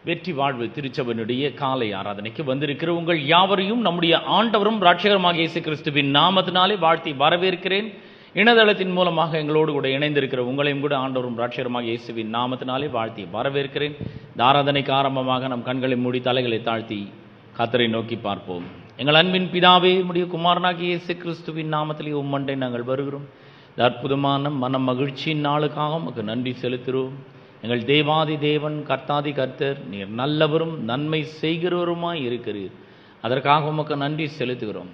வெற்றி வாழ்வு திருச்சபையினுடைய காலை ஆராதனைக்கு வந்திருக்கிற உங்கள் யாவரையும் நம்முடைய ஆண்டவரும் இரட்சகருமாகிய இயேசு கிறிஸ்துவின் நாமத்தினாலே வாழ்த்தி வரவேற்கிறேன். இணையதளத்தின் மூலமாக எங்களோடு கூட இணைந்திருக்கிற உங்களையும் கூட ஆண்டவரும் இரட்சகருமாகிய இயேசுவின் நாமத்தினாலே வாழ்த்தி வரவேற்கிறேன். இந்த ஆராதனைக்கு ஆரம்பமாக நம் கண்களை மூடி தலைகளை தாழ்த்தி கர்த்தரை நோக்கி பார்ப்போம். எங்கள் அன்பின் பிதாவே, உம்முடைய குமாரனாகிய இயேசு கிறிஸ்துவின் நாமத்திலே உம்மண்டை நாங்கள் வருகிறோம். இந்த அற்புதமான மன மகிழ்ச்சியின் நாளுக்காக உமக்கு நன்றி செலுத்துகிறோம். எங்கள் தேவாதி தேவன், கர்த்தாதி கர்த்தர், நீர் நல்லவரும் நன்மை செய்கிறவருமாய் இருக்கிறீர். அதற்காக உமக்கு நன்றி செலுத்துகிறோம்.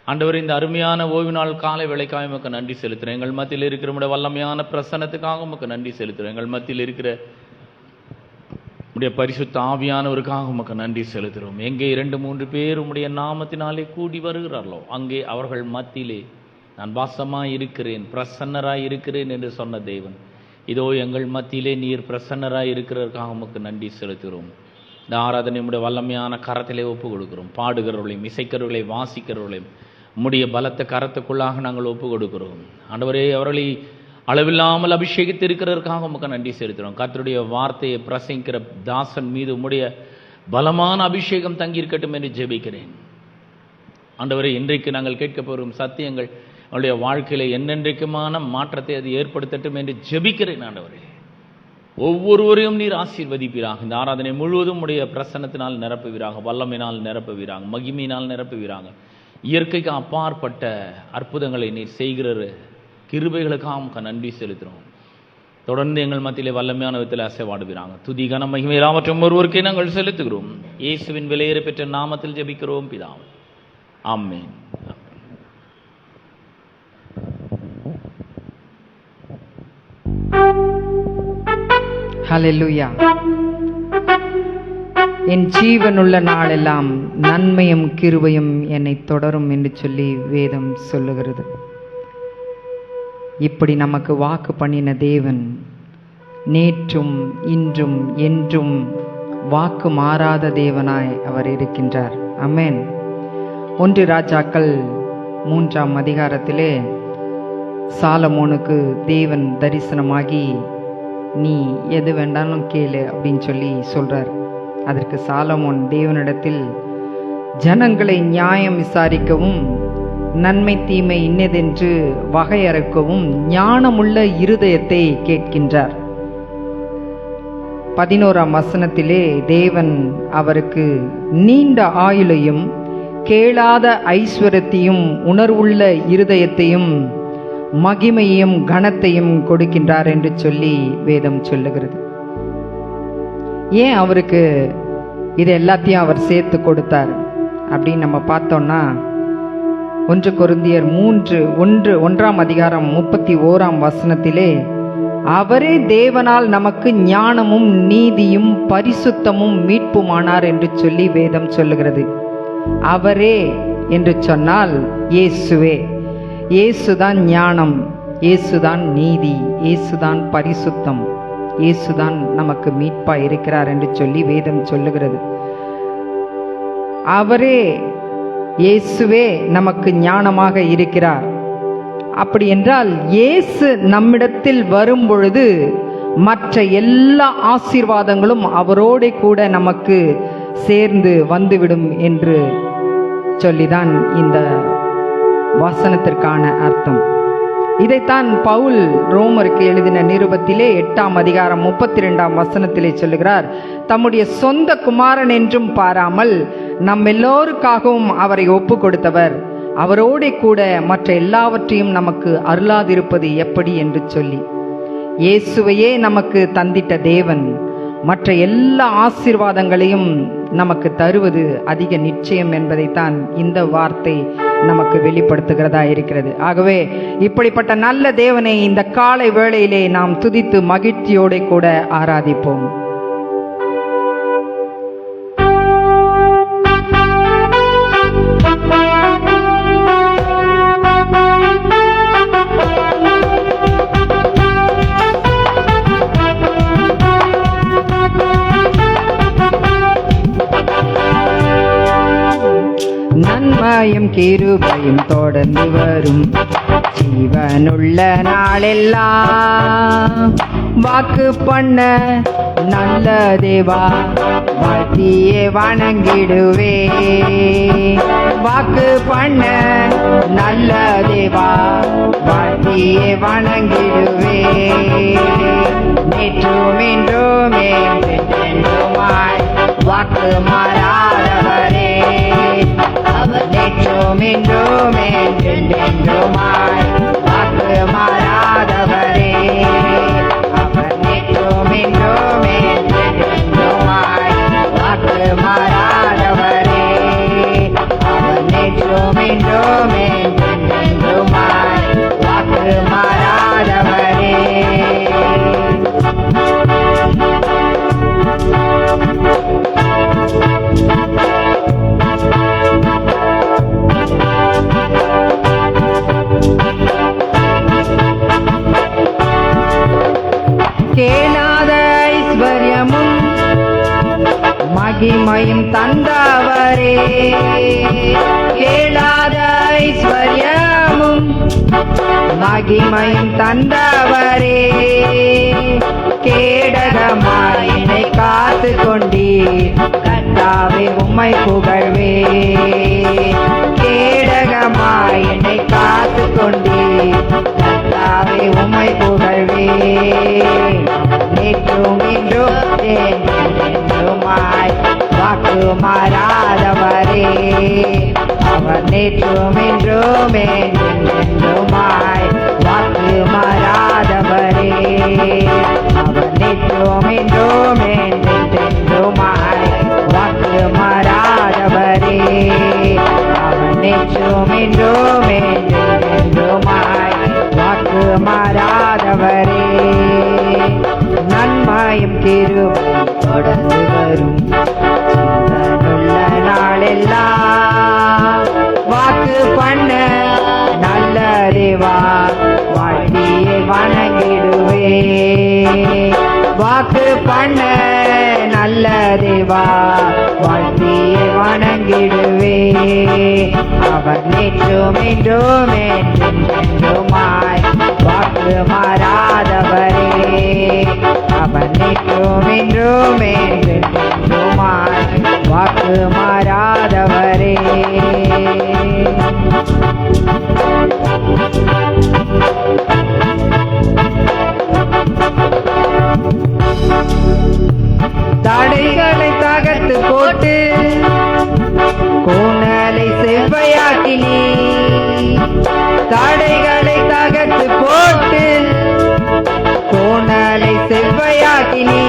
ஆண்டவர், இந்த அருமையான ஓய்வு நாள் காலை வேளைக்காக உமக்கு நன்றி செலுத்துகிறோம். எங்கள் மத்தியில் இருக்கிற உடைய வல்லமையான பிரசன்னத்துக்காக உமக்கு நன்றி செலுத்துகிறோம். எங்கள் மத்தியில் இருக்கிற உடைய பரிசுத்த ஆவியானவருக்காக உமக்கு நன்றி செலுத்துகிறோம். எங்கே 2-3 பேர் உம்முடைய நாமத்தினாலே கூடி வருகிறார்களோ அங்கே அவர்கள் மத்தியிலே நான் வாசமாய் இருக்கிறேன், பிரசன்னராய் இருக்கிறேன் என்று சொன்ன தேவன், இதோ எங்கள் மத்தியிலே நீர் பிரசன்னராய் இருக்கிறதற்காக உமக்கு நன்றி செலுத்துகிறோம். இந்த ஆராதனை உம்முடைய வல்லமையான கரத்திலே ஒப்பு கொடுக்கிறோம். பாடுகிறவர்களையும் இசைக்கிறவர்களையும் வாசிக்கிறவர்களையும் உம்முடைய பலத்த கரத்துக்குள்ளாக நாங்கள் ஒப்பு கொடுக்கிறோம். ஆண்டவரே, அவர்களை அளவில்லாமல் அபிஷேகித்திருக்கிறதற்காக உமக்கு நன்றி செலுத்துகிறோம். கர்த்தருடைய வார்த்தையை பிரசங்கிக்கிற தாசன் மீது உம்முடைய பலமான அபிஷேகம் தங்கியிருக்கட்டும் என்று ஜெபிக்கிறேன். ஆண்டவரே, இன்றைக்கு நாங்கள் கேட்க போகும் சத்தியங்கள் அவருடைய வாழ்க்கையில என்னென்றைக்குமான மாற்றத்தை அது ஏற்படுத்தட்டும் என்று ஜெபிக்கிறேன். ஆண்டவரே, ஒவ்வொருவரையும் நீர் ஆசீர்வதிப்பீராக. இந்த ஆராதனை முழுவதும் உடைய பிரசன்னத்தினால் நிரப்புவீராக, வல்லமையினால் நிரப்புவீராக, மகிமையினால் நிரப்புவீராக. இயற்கைக்கு அப்பாற்பட்ட அற்புதங்களை நீர் செய்கிற கிருபைகளுக்காக உமக்கு நன்றி செலுத்துகிறோம். தொடர்ந்து எங்கள் மத்தியிலே வல்லமையான விதத்தில் அசைவாடுவீராங்க. துதி கன மகிமை எல்லாவற்றும் ஒருவருக்கே நாங்கள் செலுத்துகிறோம். இயேசுவின் விலையேற பெற்ற நாமத்தில் ஜெபிக்கிறோம் பிதாவே, ஆமென். ஹல்லேலூயா. என் ஜீவனுள்ள நாளெல்லாம் நன்மையும் கிருபையும் என்னை தொடரும் என்று சொல்லி வேதம் சொல்லுகிறது. இப்படி நமக்கு வாக்கு பண்ணின தேவன் நேற்றும் இன்றும் என்றும் வாக்கு மாறாத தேவனாய் அவர் இருக்கின்றார். ஆமென். 1 ராஜாக்கள் 3ஆம் அதிகாரத்திலே சாலமோனுக்கு தேவன் தரிசனமாகி, நீ எது வேண்டாலும் கேளு அப்படின்னு சொல்லி சொல்றார். அதற்கு சாலமோன் தேவனிடத்தில் ஜனங்களை நியாயம் விசாரிக்கவும், நன்மை தீமை இன்னதென்று வகையறுக்கவும் ஞானமுள்ள இருதயத்தை கேட்கின்றார். 11ஆம் வசனத்திலே தேவன் அவருக்கு நீண்ட ஆயுளையும் கேளாத ஐஸ்வர்யத்தையும் உணர்வுள்ள இருதயத்தையும் மகிமையும் கனத்தையும் கொடுக்கின்றார் என்று சொல்லி வேதம் சொல்லுகிறது. ஏன் அவருக்கு இது எல்லாத்தையும் அவர் சேர்த்து கொடுத்தார் அப்படின்னு நம்ம பார்த்தோம்னா, 1 கொரிந்தியர் 1ஆம் அதிகாரம் 31ஆம் வசனத்திலே, அவரே தேவனால் நமக்கு ஞானமும் நீதியும் பரிசுத்தமும் மீட்புமானார் என்று சொல்லி வேதம் சொல்லுகிறது. அவரே என்று சொன்னால் இயேசுவே. இயேசுதான் ஞானம், இயேசுதான் நீதி, இயேசுதான் பரிசுத்தம், இயேசுதான் நமக்கு மீட்பா இருக்கிறார் என்று சொல்லி வேதம் சொல்லுகிறது. அவரே, இயேசுவே நமக்கு ஞானமாக இருக்கிறார். அப்படி என்றால் இயேசு நம்மிடத்தில் வரும் பொழுது மற்ற எல்லா ஆசீர்வாதங்களும் அவரோட கூட நமக்கு சேர்ந்து வந்துவிடும் என்று சொல்லிதான் இந்த வசனத்திற்கான அர்த்தம். இதைத்தான் பவுல் ரோமருக்கு எழுதின நிருபத்திலே 8ஆம் அதிகாரம் 32ஆம் வசனத்திலே சொல்லுகிறார். தம்முடைய சொந்த குமாரன் என்றும் பாராமல் நம் எல்லோருக்காகவும் அவரை ஒப்பு கொடுத்தவர் அவரோட கூட மற்ற எல்லாவற்றையும் நமக்கு அருளாதிருப்பது எப்படி என்று சொல்லி, இயேசுவையே நமக்கு தந்திட்ட தேவன் மற்ற எல்லா ஆசீர்வாதங்களையும் நமக்கு தருவது அதிக நிச்சயம் என்பதைத்தான் இந்த வார்த்தை நமக்கு வெளிப்படுத்துகிறதா இருக்கிறது. ஆகவே இப்படிப்பட்ட நல்ல தேவனை இந்த காலை வேளையிலே நாம் துதித்து மகிழ்ச்சியோட கூட ஆராதிப்போம். நன்மையும் கிருபையும் தொடர்ந்து வரும் ஜீவனுள்ள நாளெல்லாம் வாக்கு பண்ண நல்ல தேவா வாழ்த்தியே வணங்கிடுவே. வாக்கு பண்ண நல்ல தேவா வாழ்த்தியே வணங்கிடுவே. நேற்றும் இன்றுமே என்றென்றுமாய் வாக்கு மாறாதவரே. அவர் நேற்றும் இன்றுமே என்றென்றுமாய் வாக்கு மாறாதவரே. அவர் நேற்றும் இன்றுமே என்றென்றுமாய் வாக்கு மாறாதவரே. அவர் நேற்றும் இன்றுமே என்றென்றுமாய் வாக்கு மாறாதவரே. கேளாத ஐஸ்வர்யமும் மகிமையும் தந்தவரே. கேளாத ஐஸ்வர்யமும் மகிமையும் தந்தவரே. கேடகமாய் என்னை காத்து கொண்டீர் கர்த்தாவே உம்மை புகழ்வே. கேடகமாய் என்னை காத்து கொண்டீர் கர்த்தாவே உம்மை புகழ்வே. நேற்றும் இன்றும் என்றென்றுமாய் வாக்கு மாறாதவரே. அவர் நேற்றும் இன்றும் என்றென்றுமாய் வாக்கு மாறாதவரே. அவர் நேற்றும் இன்றும் என்றென்றுமாய் வாக்கு மாறாதவரே. அவர் நேற்றும் இன்றும் என்றென்றுமாய் வாக்கு மாறாதவரே. நன்மையும் கிருபையும் தொடர்ந்து வரும் ஜீவனுள்ள நாளெல்லாம். வாக்கு பண்ண நல்ல தேவா வாழ்த்தியே வணங்கிடுவே. வாக்கு பண்ண நல்ல தேவா வாழ்த்தியே வணங்கிடுவே. அவர் நேற்றும் இன்றும் என்றென்றுமாய் வாக்கு மாறாதவரே. அவர் நேற்றும் இன்றும் என்றென்றுமாய் வாக்கு மாறாதவரே. தடைகளை தகர்த்து போட்டு கோணலை செவ்வையாக்கினி. தடைகளை தகர்த்து போட்டு கோணலை செவ்வையாக்கினி.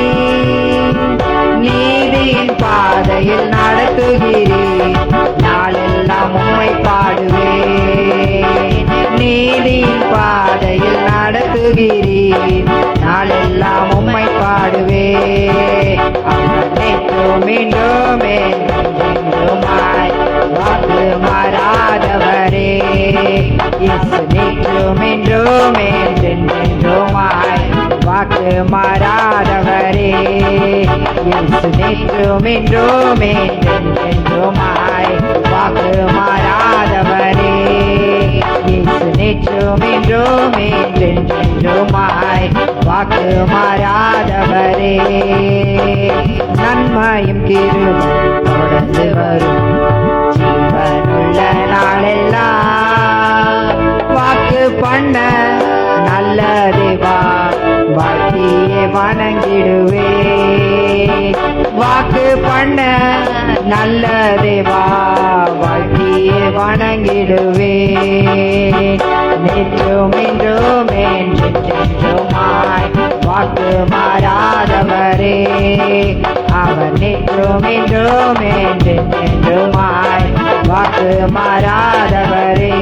நீதியின் பாதையில் நடத்துகிறீர் நாளெல்லாம் உம்மை பாடுவே. நீதியின் பாதையில் நடத்துகிறீர் நாளெல்லாம் உம்மை பாடுவே. அவர் நேற்றும் இன்றும் என்றென்றுமாய் வாக்கு மாறாதவரே. இயேசு நேற்றும் இன்றும் என்றென்றுமாய் வாக்கு மாறாதவரே. இயேசு நேற்றும் இன்றும் என்றென்றுமாய் வாக்கு மாறாதவரே. இயேசு நேற்றும் இன்றும் என்றென்றுமாய் வாக்கு மாறாதவரே. நன்மையும் கிருபையும் தொடர்ந்து வரும் ஜீவனுள்ள நாளெல்லாம். வாக்கு பண்ண நல்ல தேவா வாழ்த்தியே வணங்கிடுவே. வாக்கு பண்ண நல்ல தேவா வாழ்த்தியே வணங்கிடுவே. நேற்றும் இன்றும் என்றென்றுமாய் வாக்கு மாறாதவரே. அவர் நேற்றும் இன்றும் என்றென்றுமாய் வாக்கு மாறாதவரே.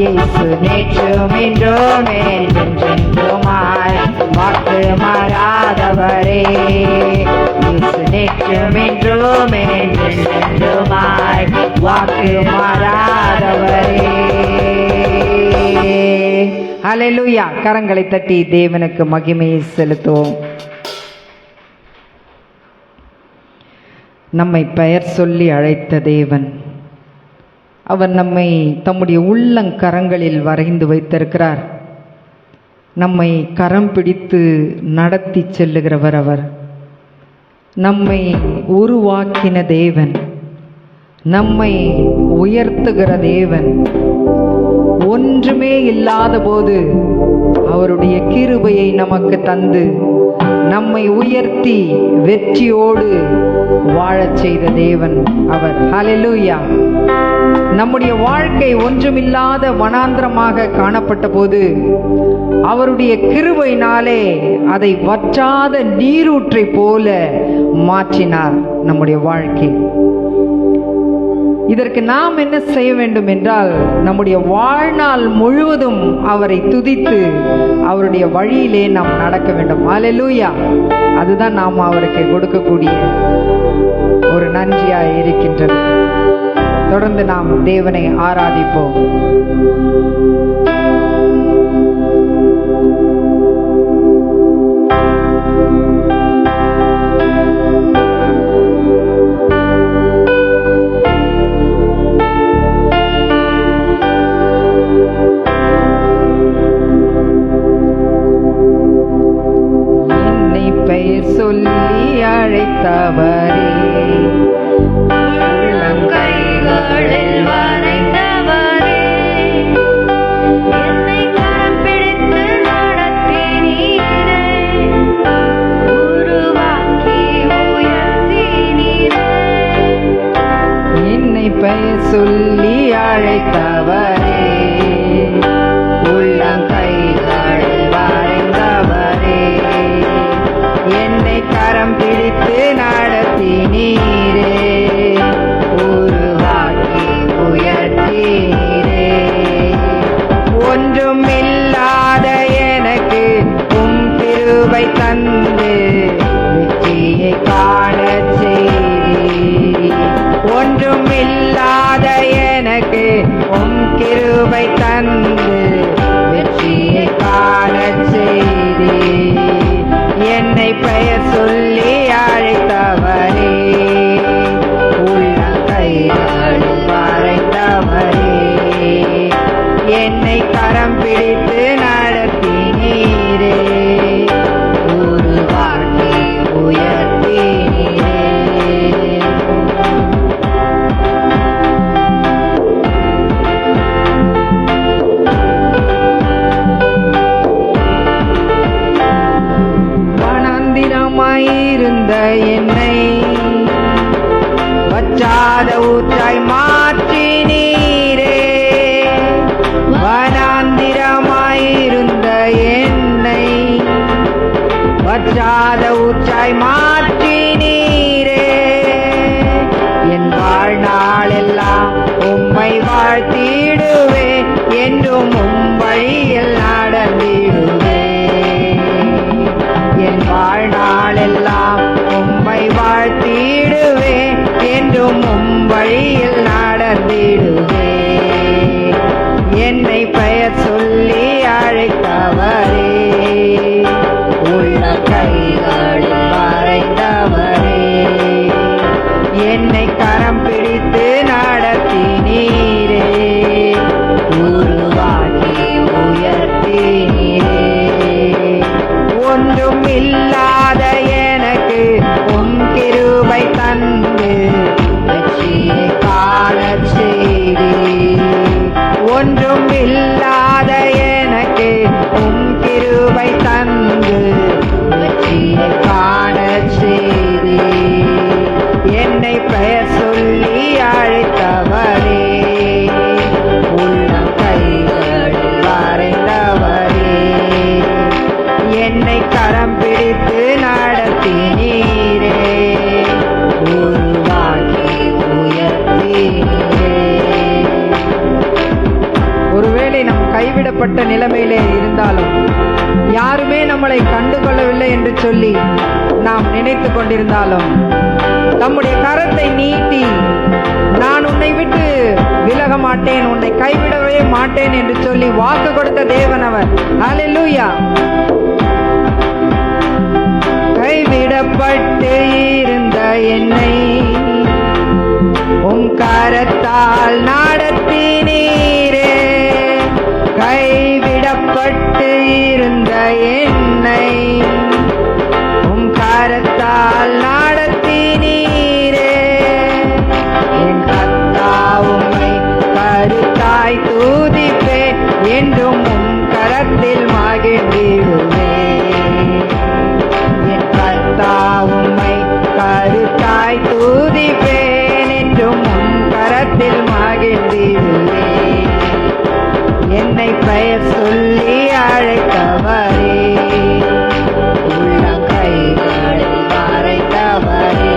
இயேசு நேற்றும் இன்றும் என்றென்றுமாய் வாக்கு மாறாதவரே. இயேசு நேற்றும் இன்றும் என்றென்றுமாய் வாக்கு மாறாதவரே. ஹல்லேலூயா. கரங்களை தட்டி தேவனுக்கு மகிமையை செலுத்துவோம். நம்மை பெயர் சொல்லி அழைத்த தேவன், அவர் நம்மை தம்முடைய உள்ளங்கரங்களில் வரைந்து வைத்திருக்கிறார். நம்மை கரம் பிடித்து நடத்தி செல்லுகிறவர் அவர். நம்மை உருவாக்கின தேவன், நம்மை உயர்த்துகிற தேவன். ஒன்றுமே இல்லாத போது அவருடைய கிருபையை நமக்கு தந்து நம்மை உயர்த்தி வெற்றியோடு வாழச் செய்த தேவன் அவர். ஹல்லேலூயா. நம்முடைய வாழ்க்கை ஒன்றுமில்லாத வனாந்திரமாக காணப்பட்ட போது அவருடைய கிருபையினாலே அதை வற்றாத நீரூற்றை போல மாற்றினார் நம்முடைய வாழ்க்கை. இதற்கு நாம் என்ன செய்ய வேண்டும் என்றால், நம்முடைய வாழ்நாள் முழுவதும் அவரை துதித்து அவருடைய வழியிலே நாம் நடக்க வேண்டும். ஹல்லேலூயா. அதுதான் நாம் அவருக்கு கொடுக்கக்கூடிய ஒரு நன்றியாய் இருக்கின்றது. தொடர்ந்து நாம் தேவனை ஆராதிப்போம். சொல்லி அழைத்தவரே, உள்ளங்கைகளில் வரைந்தவரே, என்னை கரம் பிடித்து நடத்தினீரே, உருவாக்கி உயர்த்தினீரே. என்னை பெயர் சொல்லி அழைத்தவரே, உள்ளங்கைகளில் வரைந்தவரே, என்னை கரம் பிடித்து நடத்தினீரே, உருவாக்கி உயர்த்தினீரே. ஒன்றும் இல்லாத எனக்கு உம் கிருபை தந்து வெற்றியை காணச் செய்தீர். ஒன்றும் இல்லாத எனக்கு உம் கிருபை தந்து வெற்றியை காணச் செய்தீர். என்னை பெயர் சொல்லி அழைத்தவரே, உள்ளங்கைகளில் வரைந்தவரே, என்னை கரம் பிடித்து நடத்தினீரே, உருவாக்கி உயர்த்தினீரே. இருந்த என்னை வற்றாத ஊற்றாய் மாற்றினீரே, வனாந்திரமாயிருந்த என்னை வற்றாத ஊற்றாய் மாற்றினீரே. என் வாழ்நாளெல்லாம் உம்மை வாழ்த்திடுவே, என்றும் உம் வழியில் நடந்திடுவே. என் வாழ்நாளெல்லாம் உம்மை வாழ்த்திடுவே, என்றும் உம் வழியில் நடந்திடுவே. என்னை பெயர் சொல்லி அழைத்தவரே, உள்ளங்கைகளில் வரைந்தவரே, என்னை கரம் பிடித்து நடத்தினீரே, உருவாக்கி உயர்த்தினீரே. ஒன்றும் இல்லாத எனக்கு உம் கிருபை தந்து வெற்றியை காணச் செய்தீர். ஒன்றும் இல்லாத எனக்கு உம் கிருபை தந்து வெற்றியை காணச் செய்தீர். என்னை பெயர் சொல்லி அழைத்தவரே, உள்ளங்கைகளில் வரைந்தவரே, என்னை கரம் பிடித்து நடத்தினீரே, உருவாக்கி உயர்த்தினீரே. ஒருவேளை நாம் கைவிடப்பட்ட நிலைமையிலே இருந்தாலும், யாருமே நம்மளை கண்டுகொள்ளவில்லை என்று சொல்லி நாம் நினைத்து கொண்டிருந்தாலும், நம்முடைய கரத்தை நீட்டி நான் உன்னை விட்டு விலக மாட்டேன், உன்னை கைவிடவே மாட்டேன் என்று சொல்லி வாக்கு கொடுத்த தேவன் அவர். ஹல்லேலூயா. கைவிடப்பட்டு இருந்த என்னை உம் கரத்தால் நடத்தினீரே, கைவிடப்பட்டு இருந்த என்னை உம் கரத்தால் நடத்தினீரே. பெயர் சொல்லி அழைத்தவரே, உள்ளங்கைகளில் வரைந்தவரே,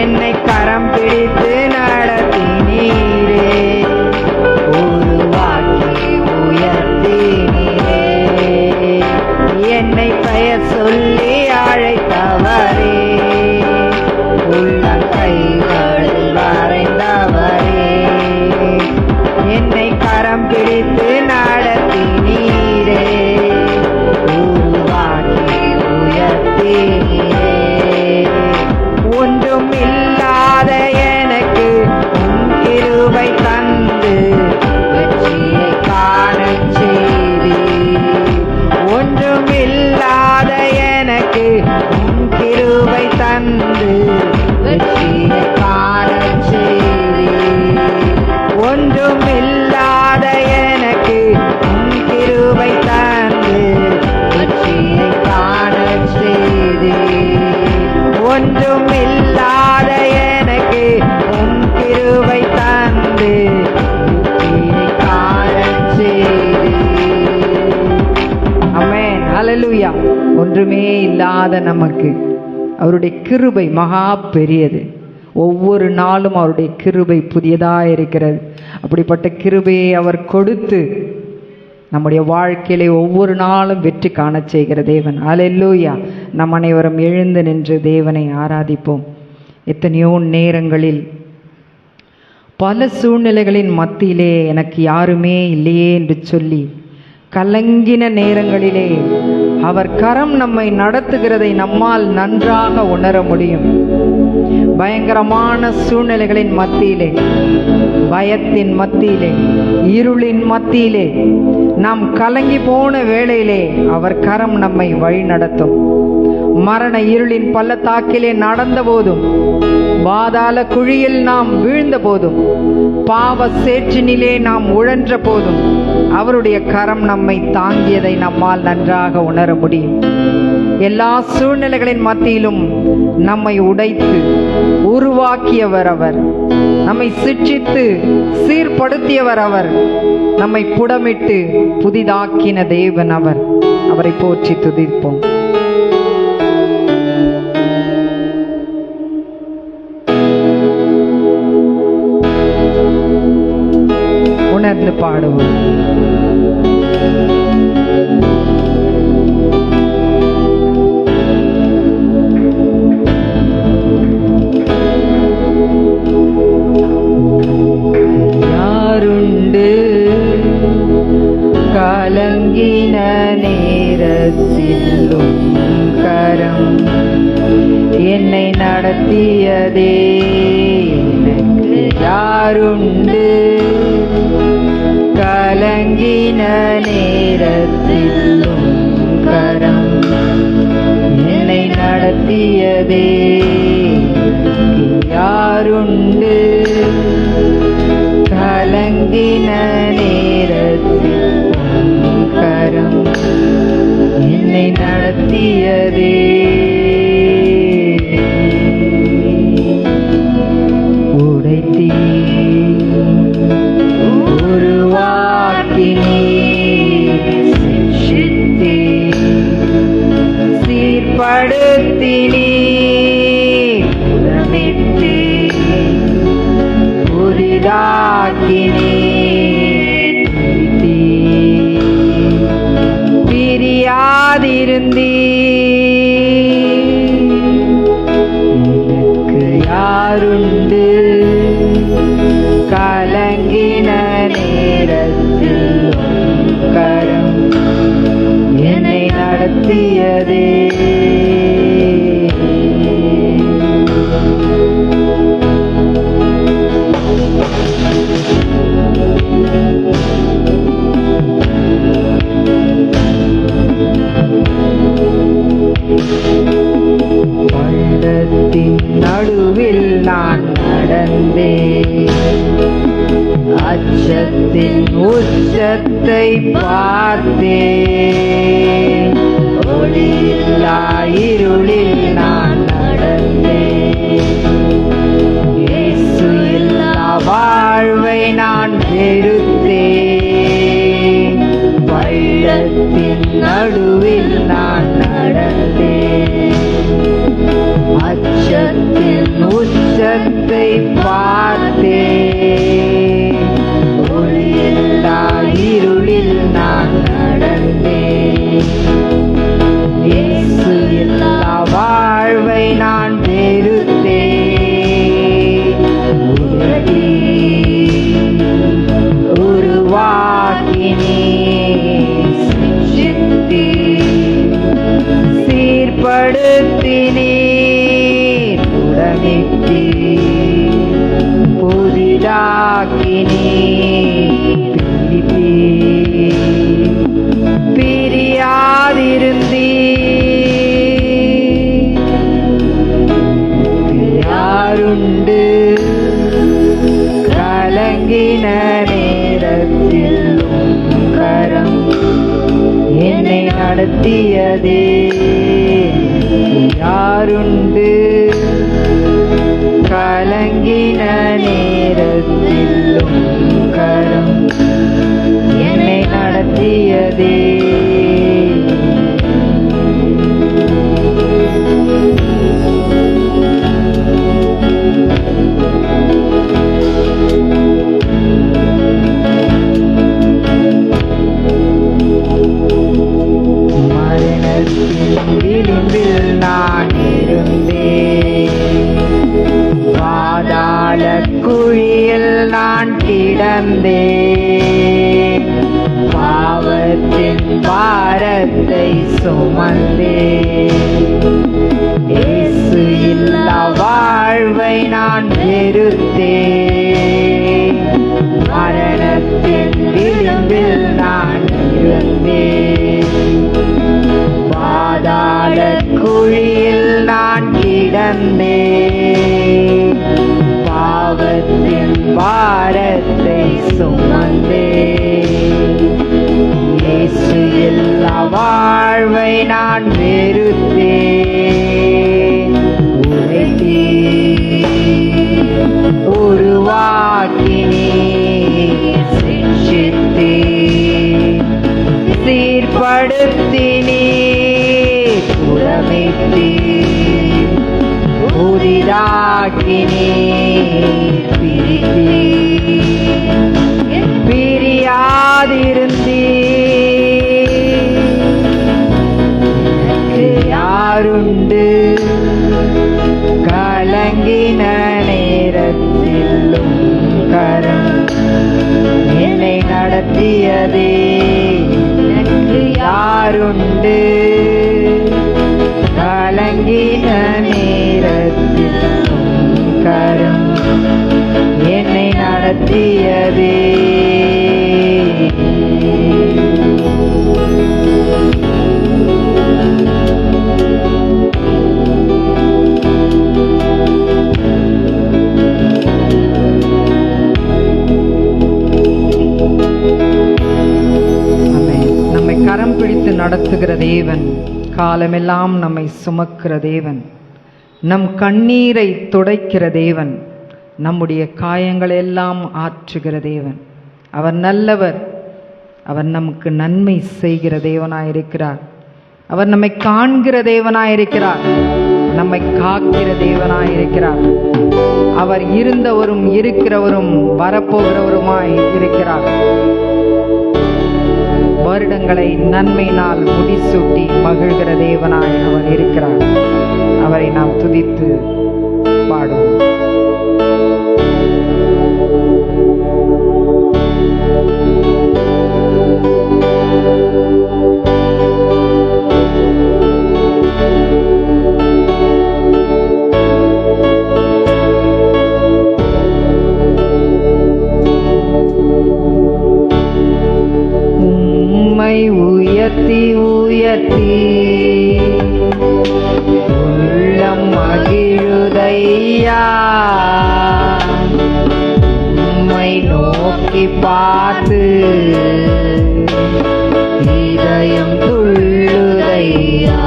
என்னை கரம் பிடித்து நடத்தினீரே, உருவாக்கி உயர்த்தினீரே, என்னை பெயர் சொல்லி அழைத்தவரே, உள்ளங்கைகளில் வரைந்தவரே, என்னை கரம் பிடித்து நடத்தினீரே, உருவாக்கி உயர்த்தினீரே, ஒன்றும் இல்லாத எனக்கு உம் கிருபை தந்து வெற்றியை காணச் செய்தீர், ஒன்றும் இல்லாத எனக்கு உம் கிருபை தந்து வெற்றியை காணச் செய்தீர், ஒன்றும் இல்லாத எனக்கு உம் கிருபை தந்து வெற்றியை காணச் செய்தீர், ஒன்றும் இல்லாத எனக்கு உம் கிருபை தந்து வெற்றியை காணச் செய்தீர். ஆமென். ஹல்லேலூயா. ஒன்றுமே இல்லாத நமக்கு அவருடைய கிருபை மகா பெரியது. ஒவ்வொரு நாளும் அவருடைய கிருபை புதியதாக இருக்கிறது. அப்படிப்பட்ட கிருபையை அவர் கொடுத்து நம்முடைய வாழ்க்கையிலே ஒவ்வொரு நாளும் வெற்றி காணச் செய்கிற தேவன். ஹல்லேலூயா. நம் அனைவரும் எழுந்து நின்று தேவனை ஆராதிப்போம். எத்தனையோ நேரங்களில் பல சூழ்நிலைகளின் மத்தியிலே எனக்கு யாருமே இல்லையே என்று சொல்லி கலங்கின நேரங்களிலே அவர் கரம் நம்மை நடத்துகிறதை நம்மால் நன்றாக உணர முடியும். பயங்கரமான சூழ்நிலைகளின் மத்தியிலே, பயத்தின் மத்தியிலே, இருளின் மத்தியிலே, நாம் கலங்கி போன வேளையிலே அவர் கரம் நம்மை வழி நடத்தும். மரண இருளின் பள்ளத்தாக்கிலே நடந்த போதும், பாதாள குழியில் நாம் வீழ்ந்த போதும், பாவ சேற்றினிலே நாம் உழன்ற போதும் அவருடைய கரம் நம்மை தாங்கியதை நம்மால் நன்றாக உணர முடியும். எல்லா சூழ்நிலைகளின் மத்தியிலும் நம்மை உடைத்து உருவாக்கியவர் அவர், நம்மை சிட்சித்து சீர்படுத்தியவர் அவர், நம்மை புடமிட்டு புதிதாக்கின தேவன் அவர். அவரை போற்றி துதிப்போம். உணர்ந்து பாடுவோம். யாருண்டு கலங்கின நேரத்திலும் கரம் என்னை நடத்தியதே, எனக்கு யாருண்டு கலங்கின நேரத்திலும் கரம் என்னை நடத்தியதே, யாருண்டு கலங்கின நேரத்திலும் கரம் என்னை நடத்தியதே, உடைத்தீ உருவாக்கினீ சிட்சித்தீ சீர்படுத்தினீ புடமிட்டீ புதிதாக்கினீ பிரியாதிருந்தீ, எனக்கு யாருண்டு கலங்கின நேரத்தில் கரம் என்னை நடத்தியதே, பள்ளத்தின் நடுவில் நான் நடந்தேன், அச்சத்தின் உச்சத்தை பார்த்தேன், ஒளியில்லா இருளில் நான் நடந்தேன், இயேசு இல்லா வாழ்வை நான் வெறுத்தேன், புடமிட்டு புதிதாக்கினே பிரியாதிருந்தீ யாருண்டு கலங்கின நேரத்தில் கரம் என்னை நடத்தியதே யாருண்டு கலங்கின நேரத்தில் கரம் என்னை நடத்தியதே விளிம்பில் நான் இருந்தேன் பாதாள குழியில் நான் கிடந்தேன் பாவத்தின் பாரத்தை சுமந்தேன் இயேசு இல்லா வாழ்வை நான் வெறுத்தேன் மரணத்தின் விளிம்பில் நான் இருந்தேன் பாதாள குழியில் நான் கிடந்தேன் பாவத்தின் பாரத்தை சுமந்தேன் இயேசு இல்லா வாழ்வை நான் வெறுத்தேன் உருவாக்கினே சிக்ஷித்தே சீர்படுத்தினே புடமிட்டு புதிதாக்கினே பிரியாதிருந்தீ யாருண்டு கலங்கின நேரத்திலும் கரம் என்னை நடத்தியதே யாருண்டு கலங்கின நேரத்திலும் கரம் என்னை நடத்தியதே நம்மை கரம் பிடித்து நடத்துகிற தேவன், காலமெல்லாம் நம்மை சுமக்கிற தேவன், நம் கண்ணீரை துடைக்கிற தேவன், நம்முடைய காயங்களெல்லாம் ஆற்றுகிற தேவன். அவர் நல்லவர். அவர் நமக்கு நன்மை செய்கிற தேவனாயிருக்கிறார். அவர் நம்மை காண்கிற தேவனாயிருக்கிறார். நம்மை காக்கிற தேவனாயிருக்கிறார். அவர் இருந்தவரும் இருக்கிறவரும் வரப்போகிறவருமாய் இருக்கிறார். வருடங்களை நன்மையினால் முடிசூட்டி மகிழ்கிற தேவனாய் அவர் இருக்கிறார். அவரை நாம் துதித்து பாடுவோம். உயர்த்தி உயர்த்தி உள்ளம் மகிழுதையா, உம்மை நோக்கி பார்த்து இதயம் துள்ளுதையா.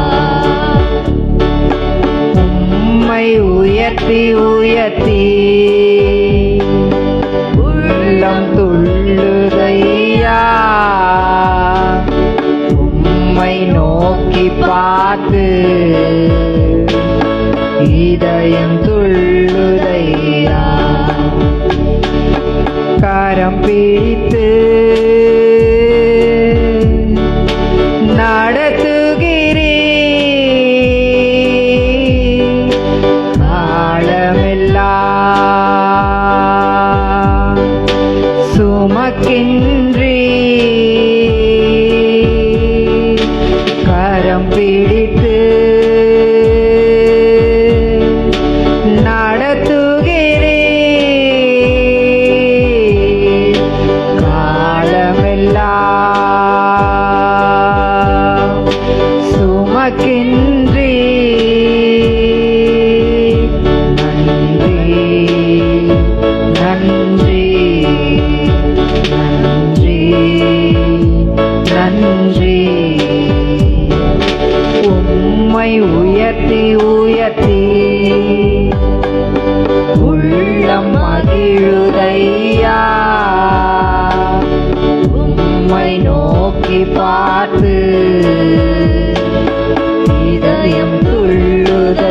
உம்மை உயர்த்தி உயர்த்தி உள்ளம் துள்ளுதையா, உம்மை நோக்கி பார்த்து இதயம் துள்ளுதையா. கரம் பிடித்து நடத்துகிறே, காலமெல்லாம் சுமக்கின்றே. கரம் பிடித்து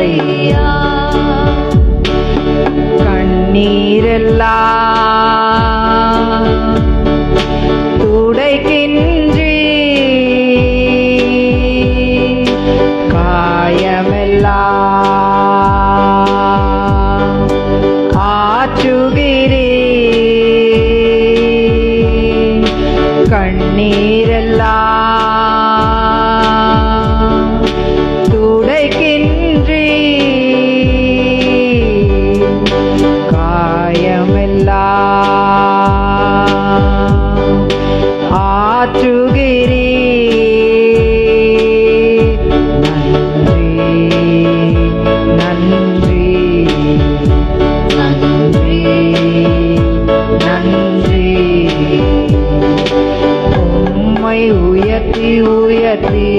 துள்ளுதையா கண்ணீரெல்லாம் துடைக்கின்றி காயமெல்லாம் ஆற்றுகிறே கண்ணீரெல்லாம் துடைக்கின்றி காயமெல்லாம் ஆற்றுகிறே நன்றி நன்றி நன்றி உம்மை உயர்த்தி உயர்த்தி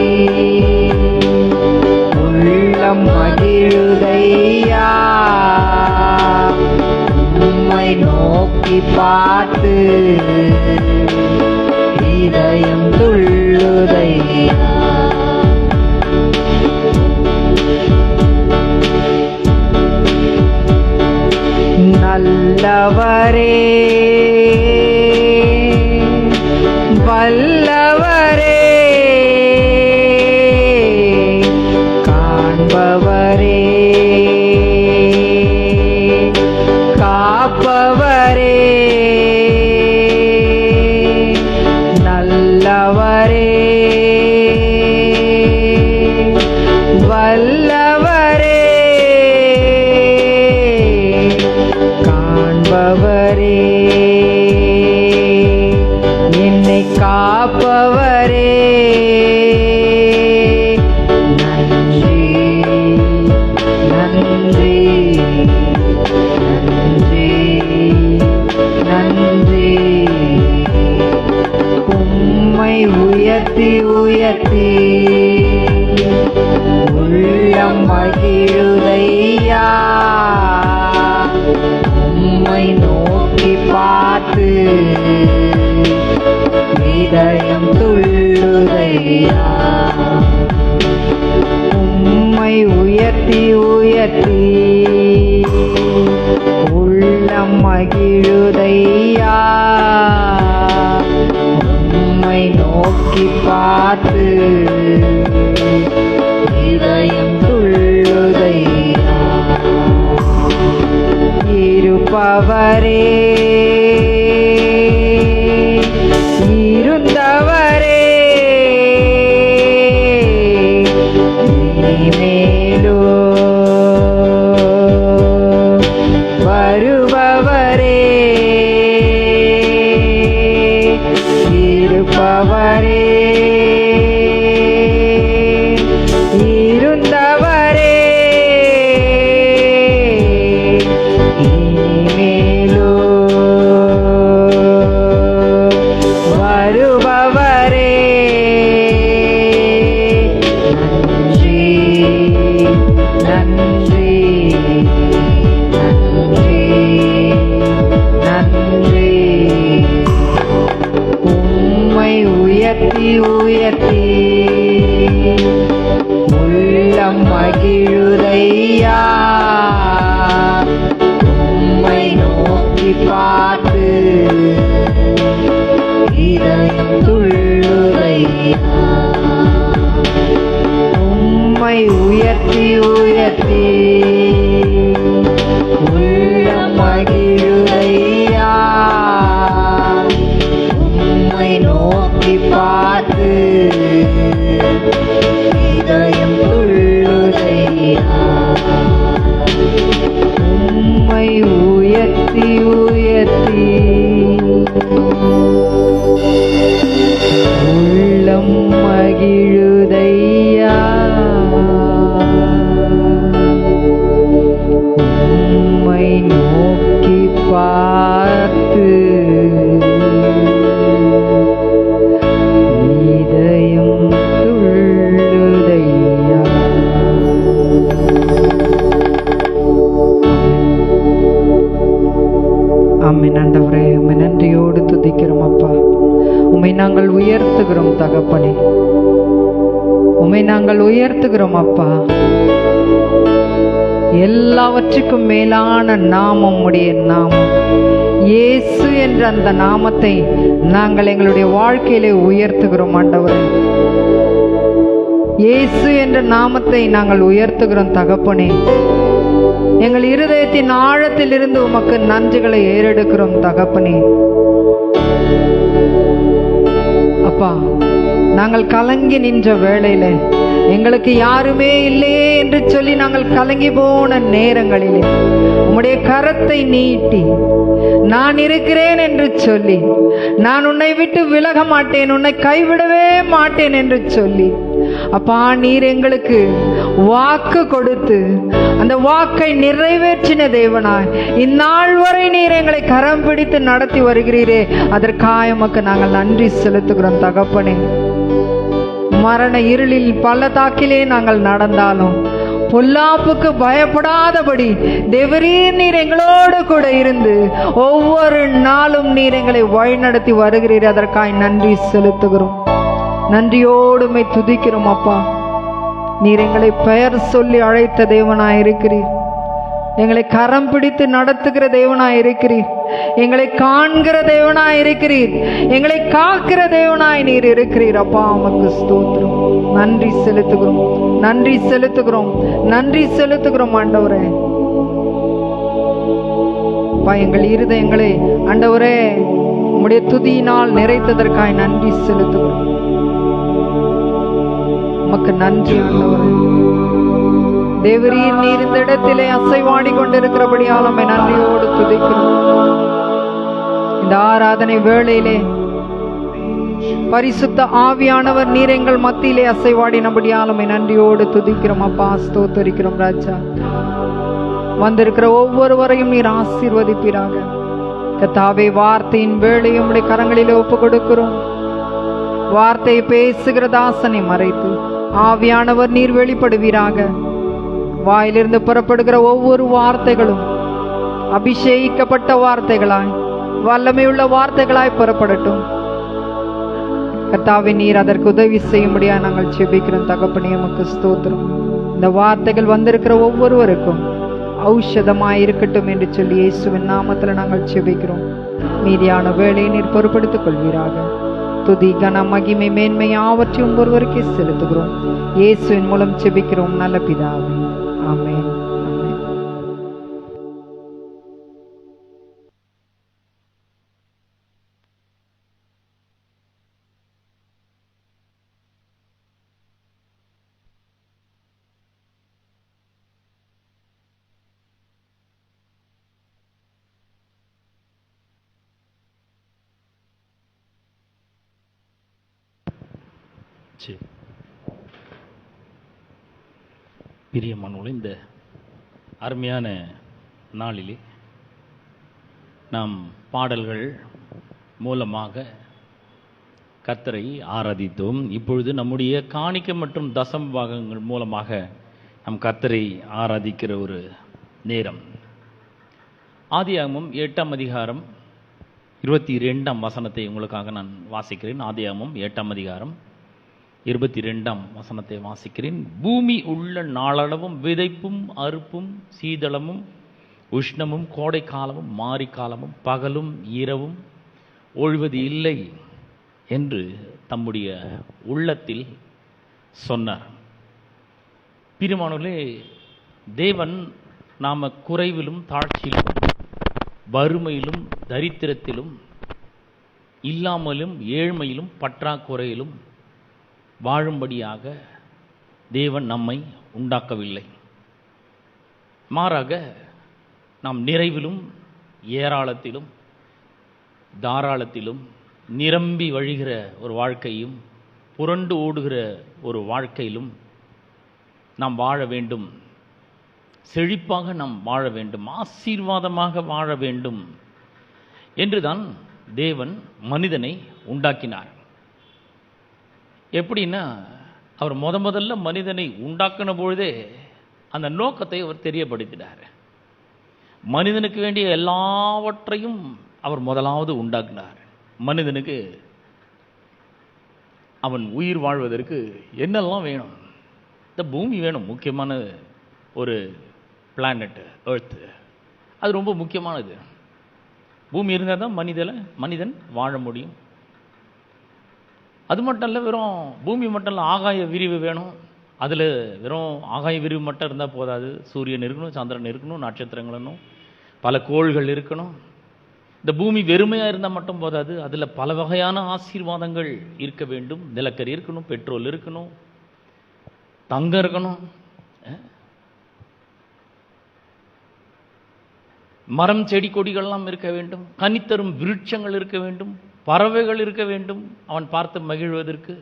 உள்ளம் மகிழுதையா உம்மை நோக்கி பார்த்து இதயம் துள்ளுதையா நல்லவரே வல்லவரே காண்பவரே காப்பவரே நல்லவரே வல்லவரே காண்பவரே என்னை காப்பவரே நன்றி நன்றி நன்றி நன்றி உம்மை உயர்த்தி உயர்த்தி உள்ளம் மகிழுதையா உம்மை நோக்கி பார்த்து இதயம் துள்ளுதையா உம்மை உயர்த்தி உயர்த்தி உள்ளம் மகிழுதையா உம்மை நோக்கி பார்த்து இதயம் துள்ளுதையா இருப்பவரே இருந்தவரே இனிமேலோ வருபவரே இருப்பவரே இருந்தவரே இனிமேலோ வருபவரே நன்றி நன்றி நன்றி உம்மை உயர்த்தி உயர்த்தி உள்ளம் மகிழுதையா உம்மை நோக்கி பார்த்து இதயம் துள்ளுதையா உம்மை உயர்த்தி உயர்த்தி உள்ளம் மகிழுதையா உம்மை நோக்கி பார்த்து இதயம் துள்ளுதையா உம்மை உயர்த்தி உயர்த்தி உள்ளம் மகிழுதையா உம்மை நோக்கி பார்த்து இதயம் துள்ளுதையா ஆமென். ஆண்டவரே உம்மை நன்றியோடு துதிக்கிறோம் அப்பா. உம்மை நாங்கள் உயர்த்துகிறோம் தகப்பனே, உம்மை நாங்கள் உயர்த்துகிறோம் அப்பா. எல்லாவற்றுக்கும் மேலான நாமம் உடைய நாமம் இயேசு என்ற அந்த நாமத்தை நாங்கள் எங்களுடைய வாழ்க்கையிலே உயர்த்துகிறோம் ஆண்டவரே. இயேசு என்ற நாமத்தை நாங்கள் உயர்த்துகிறோம் தகப்பனே. எங்கள் இருதயத்தின் ஆழத்தில் இருந்து உமக்கு நன்றிகளை ஏறெடுக்கிறோம் தகப்பனே. அப்பா, நாங்கள் கலங்கி நின்ற வேளையில எங்களுக்கு யாருமே இல்லையே என்று சொல்லி நாங்கள் கலங்கி போன நேரங்களிலே உம்முடைய கரத்தை நீட்டி நான் இருக்கிறேன் என்று சொல்லி, நான் உன்னை விட்டு விலக மாட்டேன், உன்னை கைவிடவே மாட்டேன் என்று சொல்லி, அப்பா நீர் எங்களுக்கு வாக்கு கொடுத்து அந்த வாக்கை நிறைவேற்றின தேவனாய் இந்நாள் வரை நீர் எங்களை கரம் பிடித்து நடத்தி வருகிறீரே, அதற்காக உமக்கு நாங்கள் நன்றி செலுத்துகிறோம் தகப்பனே. மரண இருளில் பள்ளத்தாக்கிலே நாங்கள் நடந்தாலும் பொல்லாப்புக்கு பயப்படாதபடி தேவரீர் நீர் எங்களோடு கூட இருந்து ஒவ்வொரு நாளும் நீர் எங்களை வழிநடத்தி வருகிறீர், அதற்காக நன்றி செலுத்துகிறோம். நன்றியோடுமை துதிக்கிறோம் அப்பா. நீர் எங்களை பெயர் சொல்லி அழைத்த தேவனாய் இருக்கிறீர், எங்களை கரம் பிடித்து நடத்துகிற தேவனாய் இருக்கிறீர், எங்களை காண்கிற தேவனாய் இருக்கிறீர், எங்களை காக்கிற தேவனாய் நீர் இருக்கிறீர். அப்பா உமக்கு ஸ்தோத்திரம். நன்றி செலுத்துகிறோம், நன்றி செலுத்துகிறோம், நன்றி செலுத்துகிறோம் ஆண்டவரே. அப்பா எங்கள் இருதயங்களை ஆண்டவரே உம்முடைய துதியினால் நிறைத்ததற்காய் நன்றி செலுத்துகிறோம். உமக்கு நன்றி ஆண்டவரே. தேவரீர் நீர் இந்த இடத்திலே அசைவாடி கொண்டிருக்கிறபடியால் உம்மை நன்றியோடு துதிக்கிறோம். இந்த ஆராதனை வேளையிலே பரிசுத்த ஆவியானவர் நீர் எங்கள் மத்தியிலே அசைவாடினபடியால் உம்மை நன்றியோடு துதிக்கிறோம் அப்பா, ஸ்தோத்தரிக்கிறோம் ராஜா. வந்திருக்கிற ஒவ்வொருவரையும் நீர் ஆசீர்வதிப்பீராக. கர்த்தாவே, வார்த்தையின் வேளையை உம்முடைய கரங்களிலே ஒப்பு கொடுக்கிறோம். வார்த்தையை பேசுகிற தாசனை மறைத்து ஆவியானவர் நீர் வெளிப்படுவீராக. வாயிலிருந்து புறப்படுகிற ஒவ்வொரு வார்த்தைகளும் அபிஷேகிக்கப்பட்ட வார்த்தைகளாய், வல்லமையுள்ள வார்த்தைகளாய் புறப்படட்டும். கர்த்தாவே, நீர் அதற்கு உதவி செய்யும்படியா நாங்கள் ஜெபிக்கிறோம் தகப்பனே. உமக்கு ஸ்தோத்திரம். இந்த வார்த்தைகள் வந்திருக்கிற ஒவ்வொருவருக்கும் ஔஷதமாய் இருக்கட்டும் என்று சொல்லி இயேசுவின் நாமத்தில் நாங்கள் ஜெபிக்கிறோம். மீதியான வேலையை நீர் பொறுப்படுத்திக் கொள்வீராக. துதி, கன, மகிமை, மேன்மை யாவற்றையும் ஒருவருக்கே செலுத்துகிறோம். இயேசுவின் மூலம் ஜெபிக்கிறோம் நல்ல பிதாவே. ஆமென். பிரியமானவர்களே, இந்த அருமையான நாளிலே நாம் பாடல்கள் மூலமாக கர்த்தரை ஆராதித்தோம். இப்பொழுது நம்முடைய காணிக்கை மற்றும் தசம பாகங்கள் மூலமாக நம் கர்த்தரை ஆராதிக்கிற ஒரு நேரம். ஆதியாகமம் 8ஆம் அதிகாரம் 22ஆம் வசனத்தை உங்களுக்காக நான் வாசிக்கிறேன். ஆதியாகமம் 8ஆம் அதிகாரம் 22ஆம் வசனத்தை வாசிக்கிறேன். பூமி உள்ள நாளளவும் விதைப்பும் அறுப்பும் சீதளமும் உஷ்ணமும் கோடை காலமும் மாரி காலமும் பகலும் இரவும் ஒழிவது இல்லை என்று தம்முடைய உள்ளத்தில் சொன்னார். பிரியமானவர்களே, தேவன் நாம குறைவிலும் தாழ்ச்சியிலும் வறுமையிலும் தரித்திரத்திலும் இல்லாமலும் ஏழ்மையிலும் பற்றாக்குறையிலும் வாழும்படியாக தேவன் நம்மை உண்டாக்கவில்லை. மாறாக நாம் நிறைவிலும் ஏராளத்திலும் தாராளத்திலும் நிரம்பி வழிகிற ஒரு வாழ்க்கையும் புரண்டு ஓடுகிற ஒரு வாழ்க்கையிலும் நாம் வாழ வேண்டும். செழிப்பாக நாம் வாழ வேண்டும், ஆசீர்வாதமாக வாழ வேண்டும் என்றுதான் தேவன் மனிதனை உண்டாக்கினார். எப்படின்னா, அவர் முதல்ல மனிதனை உண்டாக்கின பொழுதே அந்த நோக்கத்தை அவர் தெரியப்படுத்தினார். மனிதனுக்கு வேண்டிய எல்லாவற்றையும் அவர் முதலாவது உண்டாக்கினார். மனிதனுக்கு அவன் உயிர் வாழ்வதற்கு என்னெல்லாம் வேணும்? இந்த பூமி வேணும், முக்கியமான ஒரு பிளானட் எர்த்து. அது ரொம்ப முக்கியமானது. பூமி இருந்தால் தான் மனிதன் வாழ முடியும். அது மட்டும் இல்லை, வெறும் பூமி மட்டும் இல்லை, ஆகாய விரிவு வேணும். அதில் வெறும் ஆகாய விரிவு மட்டும் இருந்தால் போதாது. சூரியன் இருக்கணும், சந்திரன் இருக்கணும், நட்சத்திரங்களும், பல கோள்கள் இருக்கணும். இந்த பூமி வெறுமையாக இருந்தால் மட்டும் போதாது. அதில் பல வகையான ஆசீர்வாதங்கள் இருக்க வேண்டும். நிலக்கரி இருக்கணும், பெட்ரோல் இருக்கணும், தங்கம் இருக்கணும், மரம் செடி கொடிகள்லாம் இருக்க வேண்டும், கனித்தரும் விருட்சங்கள் இருக்க வேண்டும், பறவைகள் இருக்க வேண்டும் அவன் பார்த்து மகிழ்வதற்கு.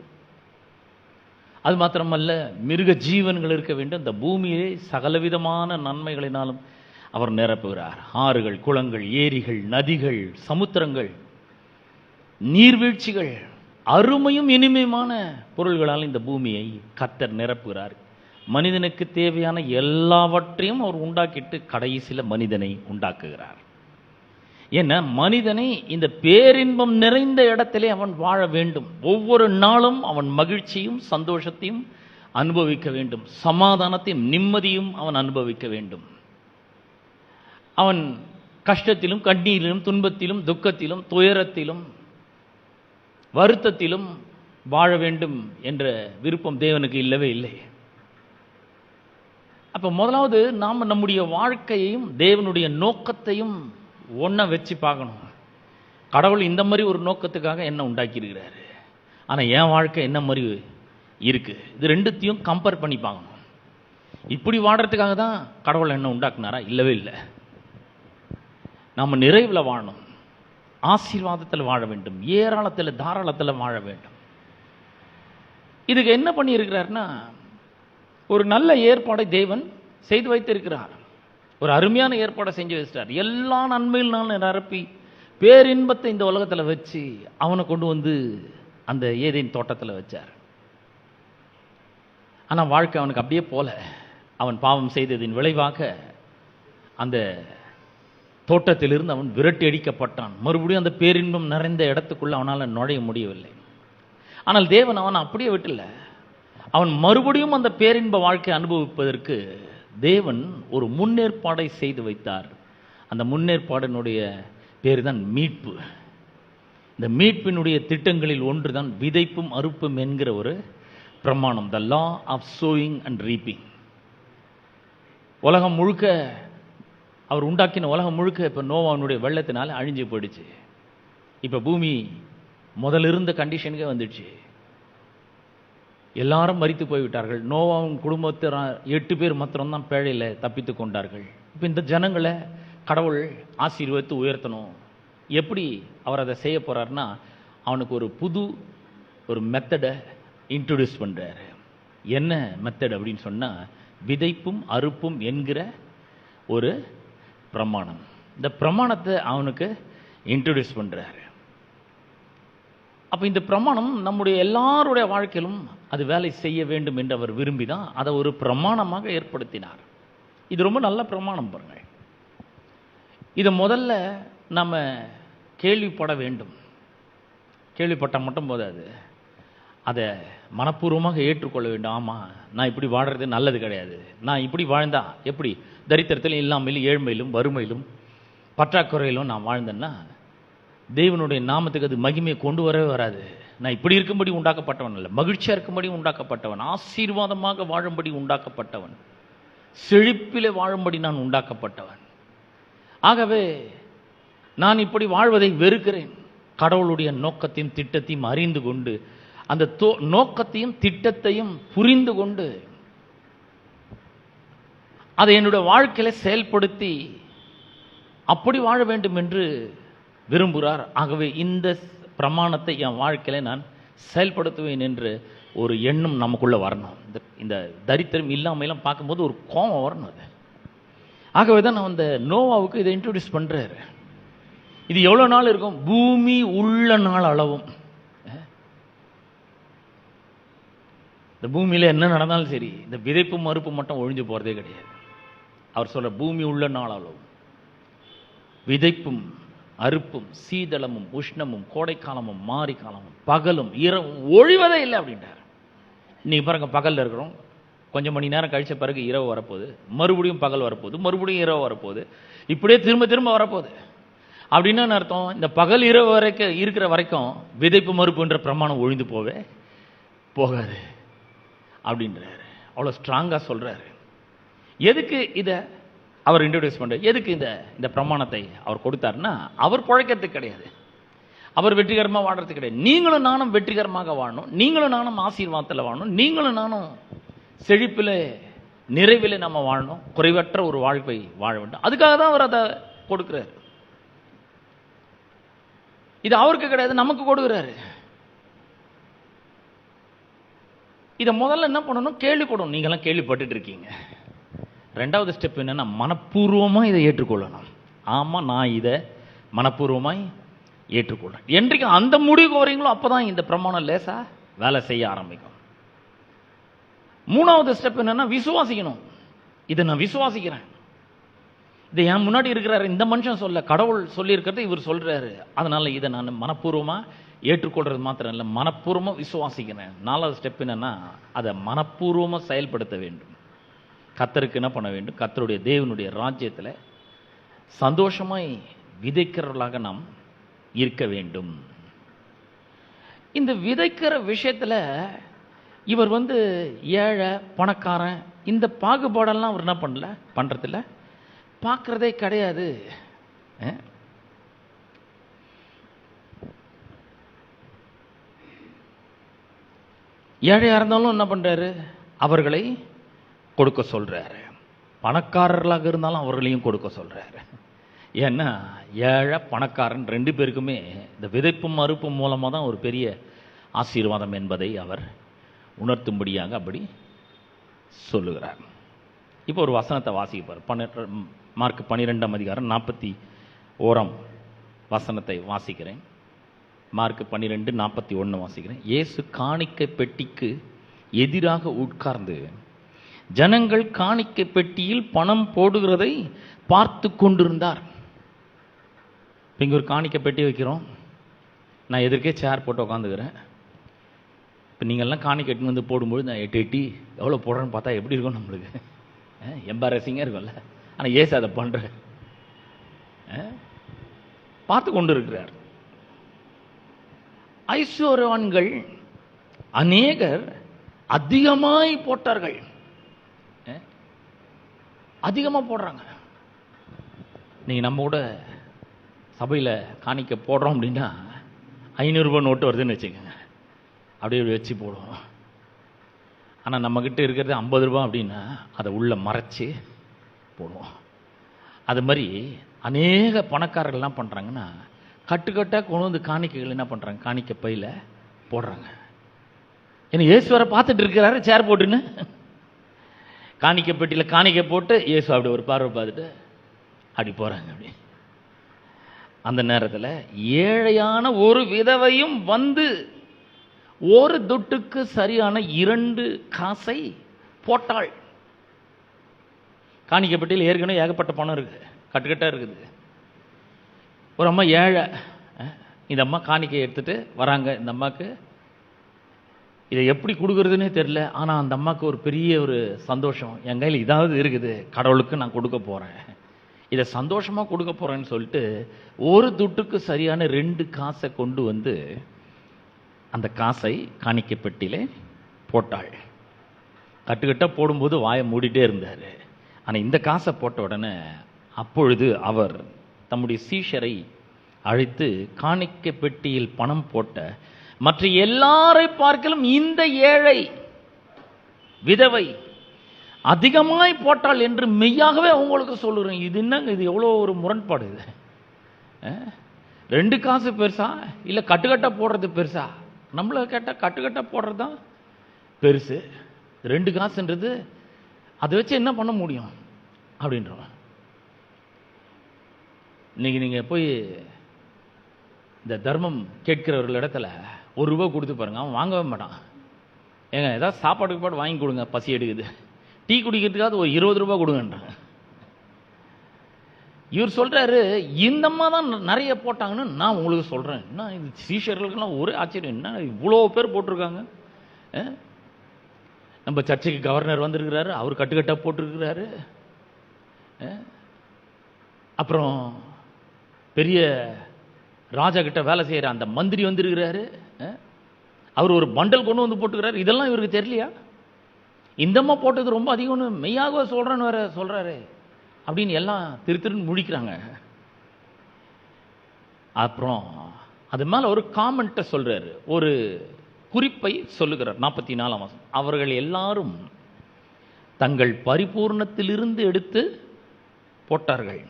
அது மாத்திரமல்ல, மிருக ஜீவன்கள் இருக்க வேண்டும். இந்த பூமியை சகலவிதமான நன்மைகளினாலும் அவர் நிரப்புகிறார். ஆறுகள், குளங்கள், ஏரிகள், நதிகள், சமுத்திரங்கள், நீர்வீழ்ச்சிகள், அருமையும் இனிமையுமான பொருள்களால் இந்த பூமியை கர்த்தர் நிரப்புகிறார். மனிதனுக்கு தேவையான எல்லாவற்றையும் அவர் உண்டாக்கிட்டு கடைசியில் மனிதனை உண்டாக்குகிறார். ஏன்னா மனிதனை இந்த பேரின்பம் நிறைந்த இடத்திலே அவன் வாழ வேண்டும். ஒவ்வொரு நாளும் அவன் மகிழ்ச்சியும் சந்தோஷத்தையும் அனுபவிக்க வேண்டும், சமாதானத்தையும் நிம்மதியும் அவன் அனுபவிக்க வேண்டும். அவன் கஷ்டத்திலும் கண்ணீரிலும் துன்பத்திலும் துக்கத்திலும் துயரத்திலும் வருத்தத்திலும் வாழ வேண்டும் என்ற விருப்பம் தேவனுக்கு இல்லவே இல்லை. அப்ப முதலாவது நாம் நம்முடைய வாழ்க்கையையும் தேவனுடைய நோக்கத்தையும் ஒன்றை வச்சு பார்க்கணும். கடவுள் இந்த மாதிரி ஒரு நோக்கத்துக்காக என்ன உண்டாக்கி இருக்கிறாரு, ஆனால் என் வாழ்க்கை என்ன மாதிரி இருக்கு, இது ரெண்டுத்தையும் கம்பேர் பண்ணி பார்க்கணும். இப்படி வாடுறதுக்காக தான் கடவுள் என்ன உண்டாக்குனாரா? இல்லவே இல்லை. நம்ம நிறைவில் வாழணும், ஆசீர்வாதத்தில் வாழ வேண்டும், ஏராளத்தில் தாராளத்தில் வாழ வேண்டும். இதுக்கு என்ன பண்ணி இருக்கிறாருன்னா, ஒரு நல்ல ஏற்பாடை தேவன் செய்து வைத்திருக்கிறார். ஒரு அருமையான ஏற்பாடை செஞ்சு வச்சிட்டார். எல்லா நன்மையினாலும் நிரப்பி பேரின்பத்தை இந்த உலகத்தில் வச்சு அவனை கொண்டு வந்து அந்த ஏதேன் தோட்டத்தில் வச்சார். ஆனால் வாழ்க்கை அவனுக்கு அப்படியே போல. அவன் பாவம் செய்ததின் விளைவாக அந்த தோட்டத்திலிருந்து அவன் விரட்டி அடிக்கப்பட்டான். மறுபடியும் அந்த பேரின்பம் நிறைந்த இடத்துக்குள்ள அவனால் நுழைய முடியவில்லை. ஆனால் தேவன் அவன் அப்படியே விட்டல. அவன் மறுபடியும் அந்த பேரின்ப வாழ்க்கை அனுபவிப்பதற்கு தேவன் ஒரு முன்னேற்பாடை செய்து வைத்தார். அந்த முன்னேற்பாடினுடைய பேர் தான் மீட்பு. இந்த மீட்பினுடைய திட்டங்களில் ஒன்று தான் விதைப்பும் அறுப்பும் என்கிற ஒரு பிரமாணம், the law of sowing and reaping. உலகம் முழுக்க அவர் உண்டாக்கின உலகம் முழுக்க இப்போ நோவாவினுடைய வெள்ளத்தினால அழிஞ்சு போயிடுச்சு. இப்போ பூமி முதல்ல இருந்த கண்டிஷனுக்கே வந்துடுச்சு. எல்லாரும் மரித்து போய்விட்டார்கள். நோவாவின் குடும்பத்தில் 8 பேர் மாத்திரம்தான் பேழையில் தப்பித்து கொண்டார்கள். இப்போ இந்த ஜனங்களை கடவுள் ஆசீர்வதித்து உயர்த்தணும். எப்படி அவர் அதை செய்ய போறாருன்னா, அவனுக்கு ஒரு புது ஒரு மெத்தடை இன்ட்ரடியூஸ் பண்ணுறாரு. என்ன மெத்தட் அப்படின்னு சொன்னால், விதைப்பும் அறுப்பும் என்கிற ஒரு பிரமாணம். இந்த பிரமாணத்தை அவனுக்கு இன்ட்ரடியூஸ் பண்ணுறாரு. அப்போ இந்த பிரமாணம் நம்முடைய எல்லாருடைய வாழ்க்கையிலும் அது வேலை செய்ய வேண்டும் என்று அவர் விரும்பி தான் அதை ஒரு பிரமாணமாக ஏற்படுத்தினார். இது ரொம்ப நல்ல பிரமாணம் பாருங்கள். இதை முதல்ல நம்ம கேள்விப்பட வேண்டும். கேள்விப்பட்டால் மட்டும் போதாது, அதை மனப்பூர்வமாக ஏற்றுக்கொள்ள வேண்டும். ஆமாம், நான் இப்படி வாழ்கிறது நல்லது கிடையாது. நான் இப்படி வாழ்ந்தா எப்படி தரித்திரத்திலும் இல்லாமலும் ஏழ்மையிலும் வறுமையிலும் பற்றாக்குறையிலும் நான் வாழ்ந்தேன்னா தேவனுடைய நாமத்துக்கு அது மகிமையை கொண்டு வரவே வராது. நான் இப்படி இருக்கும்படி உண்டாக்கப்பட்டவன் அல்ல, மகிழ்ச்சியாக இருக்கும்படி உண்டாக்கப்பட்டவன், ஆசீர்வாதமாக வாழும்படி உண்டாக்கப்பட்டவன், செழிப்பிலே வாழும்படி நான் உண்டாக்கப்பட்டவன். ஆகவே நான் இப்படி வாழ்வதை வெறுக்கிறேன். கடவுளுடைய நோக்கத்தையும் திட்டத்தையும் அறிந்து கொண்டு அந்த நோக்கத்தையும் திட்டத்தையும் புரிந்து கொண்டு அதை என்னுடைய வாழ்க்கையில செயல்படுத்தி அப்படி வாழ வேண்டும் என்று விரும்புகிறார். ஆகவே இந்த பிரமாணத்தை என் வாழ்க்கையில நான் செயல்படுத்துவேன் என்று ஒரு எண்ணம் நமக்குள்ள வரணும். இந்த தரித்திரம் இல்லாமலாம் பார்க்கும்போது ஒரு கோபம் வரணும். அது ஆகவே தான் நான் அந்த நோவாவுக்கு இதை இன்ட்ரோடியூஸ் பண்றாரு. இது எவ்வளவு நாள் இருக்கும்? பூமி உள்ள நாள் அளவும். இந்த பூமியில என்ன நடந்தாலும் சரி, இந்த விதைப்பு மறுப்பு மட்டும் ஒழிஞ்சு போறதே கிடையாது. அவர் சொல்ற பூமி உள்ள நாள் அளவும், விதைப்பும் அறுப்பும் சீதளமும் உஷ்ணமும் கோடைக்காலமும் மாரி காலமும் பகலும் இரவும் ஒழிவதே இல்லை அப்படின்றார். இன்னைக்கு பாருங்க, பகல்ல இருக்கிறோம், கொஞ்சம் மணி நேரம் கழிச்ச பிறகு இரவு வரப்போகுது, மறுபடியும் பகல் வரப்போகுது, மறுபடியும் இரவு வரப்போகுது, இப்படியே திரும்ப திரும்ப வரப்போகுது. அப்படின்னா அர்த்தம், இந்த பகல் இரவு வரைக்கும் இருக்கிற வரைக்கும் விதைப்பு மறுப்புன்ற பிரமாணம் ஒழிந்து போகாது அப்படின்றாரு. அவ்வளோ ஸ்ட்ராங்காக சொல்றாரு. எதுக்கு இதை அவர் இன்ட்ரோடியூஸ் பண்றாரு? எதுக்கு இந்த பிரமாணத்தை அவர் கொடுத்தாருன்னா, அவர் பிழைக்கிறதுக்கு கிடையாது, அவர் வெற்றிகரமாக வாழ்றதுக்கு கிடையாது. நீங்களும் நானும் வெற்றிகரமாக வாழணும், நீங்களும் நானும் ஆசீர்வாதத்தில் வாழணும், நீங்களும் நானும் செழிப்பில் நிறைவில் நம்ம வாழணும், குறைவற்ற ஒரு வாழ்வை வாழ வேண்டும். அதுக்காக தான் அவர் அதை கொடுக்கிறார். இது அவருக்கு கிடையாது, நமக்கு கொடுக்கிறாரு. இதை முதல்ல என்ன பண்ணணும்? கேள்விப்படணும். நீங்களாம் கேள்விப்பட்டுட்டு இருக்கீங்க. ரெண்டாவது ஸ்டெப் என்னன்னா, மனப்பூர்வமாக இதை ஏற்றுக்கொள்ளணும். ஆமாம், நான் இதை மனப்பூர்வமாய் ஏற்றுக்கொள்றேன். என்றைக்கு அந்த முடிவுக்கு வரீங்களோ அப்போதான் இந்த பிரமாணம் லேசா வேலை செய்ய ஆரம்பிக்கும். மூணாவது ஸ்டெப் என்னன்னா, விசுவாசிக்கணும். இதை நான் விசுவாசிக்கிறேன். இதை என் முன்னாடி இருக்கிறாரு இந்த மனுஷன் சொல்ல, கடவுள் சொல்லி இருக்கிறது இவர் சொல்றாரு, அதனால இதை நான் மனப்பூர்வமா ஏற்றுக்கொள்றது மாத்திரம் இல்லை, மனப்பூர்வமா விசுவாசிக்கிறேன். நாலாவது ஸ்டெப் என்னன்னா, அதை மனப்பூர்வமா செயல்படுத்த வேண்டும். கர்த்தருக்கு என்ன பண்ண வேண்டும்? கர்த்தருடைய தேவனுடைய ராஜ்யத்தில் சந்தோஷமாய் விதைக்கிறவர்களாக நாம் இருக்க வேண்டும். இந்த விதைக்கிற விஷயத்தில் இவர் ஏழை பணக்காரன் இந்த பாகுபாடெல்லாம் அவர் என்ன பண்றதில்ல, பார்க்கறதே கிடையாது. ஏழையா இருந்தாலும் என்ன பண்றாரு? அவர்களை கொடுக்க சொல்றாரு. பணக்காரர்களாக இருந்தாலும் அவர்களையும் கொடுக்க சொல்றாரு. ஏன்னா ஏழை பணக்காரன் ரெண்டு பேருக்குமே இந்த விதைப்பு மறுப்பு மூலமாக தான் ஒரு பெரிய ஆசீர்வாதம் என்பதை அவர் உணர்த்தும்படியாக அப்படி சொல்லுகிறார். இப்போ ஒரு வசனத்தை வாசிப்பார். மார்க் 12ஆம் அதிகாரம் 41ஆம் வசனத்தை வாசிக்கிறேன். மார்க் 12:41 வாசிக்கிறேன். இயேசு காணிக்கை பெட்டிக்கு எதிராக உட்கார்ந்து ஜனங்கள் காணிக்கை பெட்டியில் பணம் போடுகிறதை பார்த்து கொண்டிருந்தார். இங்கே ஒரு காணிக்கை பெட்டி வைக்கிறோம், நான் எதிர்க்கே சேர் போட்டு உட்காந்துக்கிறேன். இப்போ நீங்கள்லாம் காணிக்கை எட்டுன்னு போடும்போது நான் எட்டி எவ்வளோ போடுறேன்னு பார்த்தா எப்படி இருக்கும்? நம்மளுக்கு எம்பாரசிங்காக இருக்கும்ல. ஆனால் ஏசு அதை பண்ணுற பார்த்து கொண்டு இருக்கிறார். ஐஸ்வர்யவான்கள் அநேகர் அதிகமாய் போட்டார்கள். அதிகமாக போடுறாங்க. நீங்கள் நம்ம கூட சபையில் காணிக்க போடுறோம் அப்படின்னா 500 ரூபாய் நோட்டு வருதுன்னு வச்சுக்கோங்க, அப்படியே வச்சு போடுவோம். ஆனால் நம்மக்கிட்ட இருக்கிறது 50 ரூபா அப்படின்னா அதை உள்ளே மறைச்சி போடுவோம். அது மாதிரி அநேக பணக்காரர்கள் என்ன பண்ணுறாங்கன்னா, கட்டுக்கட்டாக கொண்டு வந்து காணிக்கைகள் என்ன பண்ணுறாங்க, காணிக்கை பையில் போடுறாங்க. ஏன்னா இயேசுவரை பார்த்துட்டு இருக்கிறாரு சேர் போட்டுன்னு, காணிக்கை பெட்டியில் காணிக்கை போட்டு இயேசு அப்படி ஒரு பார்வை பார்த்துட்டு அப்படி போகிறாங்க. அப்படி அந்த நேரத்தில் ஏழையான ஒரு விதவையும் ஒரு துட்டுக்கு சரியான 2 காசை போட்டாள். காணிக்கை பெட்டியில் ஏற்கனவே ஏகப்பட்ட பணம் இருக்குது, கட்டுக்கட்டாக இருக்குது. ஒரு அம்மா ஏழை, இந்த அம்மா காணிக்கை எடுத்துட்டு வராங்க. இந்த அம்மாவுக்கு இதை எப்படி கொடுக்குறதுன்னே தெரியல. ஆனால் அந்த அம்மாவுக்கு ஒரு பெரிய ஒரு சந்தோஷம், என் கையில் இதாவது இருக்குது, கடவுளுக்கு நான் கொடுக்க போகிறேன், இதை சந்தோஷமாக கொடுக்க போகிறேன்னு சொல்லிட்டு ஒரு துட்டுக்கு சரியான 2 காசை கொண்டு வந்து அந்த காசை காணிக்கை பெட்டியிலே போட்டாள். கட்டுக்கட்டாக போடும்போது வாயை மூடிட்டே இருந்தார். ஆனால் இந்த காசை போட்ட உடனே அப்பொழுது அவர் தம்முடைய சீஷரை அழைத்து, காணிக்கை பெட்டியில் பணம் போட்ட மற்ற எல்லாரை பார்க்கலும் இந்த ஏழை விதவை அதிகமாய் போட்டாள் என்று மெய்யாகவே அவங்களுக்கு சொல்லுறேன். இது என்னங்க, இது எவ்வளோ ஒரு முரண்பாடு! இது 2 காசு பெருசா இல்லை கட்டுக்கட்டா போடுறது பெருசா? நம்மள கேட்டால் கட்டுக்கட்டா போடுறது தான் பெருசு. 2 காசுன்றது அதை வச்சு என்ன பண்ண முடியும் அப்படின்றோம். இன்னைக்கு நீங்கள் போய் இந்த தர்மம் கேட்கிறவர்கள் இடத்துல 1 ரூபா கொடுத்து பாருங்க, அவன் வாங்கவே மாட்டான். ஏங்க ஏதாவது சாப்பாட்டுக்கு பாட்டு வாங்கி கொடுங்க, பசி எடுக்குது. டீ குடிக்கிறதுக்காவது ஒரு 20 ரூபா கொடுங்கன்றாங்க. இவர் சொல்றாரு, இந்த அம்மா தான் நிறைய போட்டாங்கன்னு நான் உங்களுக்கு சொல்றேன். என்ன இது, சீஷர்களுக்கெல்லாம் ஒரே ஆச்சரியம், என்ன இவ்வளோ பேர் போட்டிருக்காங்க. நம்ம சர்ச்சுக்கு கவர்னர் வந்திருக்கிறாரு, அவர் கட்டுக்கட்டாக போட்டிருக்கிறாரு. அப்புறம் பெரிய ராஜா கிட்ட வேலை செய்கிற அந்த மந்திரி வந்திருக்கிறாரு, அவர் ஒரு பண்டல் கொண்டு வந்து போட்டுக்கிறாரு. இதெல்லாம் இவருக்கு தெரியலையா? இந்தம்மா போட்டது ரொம்ப அதிகம்னு மெய்யாக சொல்கிறேன்னு வேற சொல்கிறாரு அப்படின்னு எல்லாம் திருன்னு முழிக்கிறாங்க. அப்புறம் அது மேலே ஒரு காமெண்ட்டை சொல்கிறாரு, ஒரு குறிப்பை சொல்லுகிறார். 44ஆம் வசனம், அவர்கள் எல்லாரும் தங்கள் பரிபூர்ணத்திலிருந்து எடுத்து போட்டார்கள்.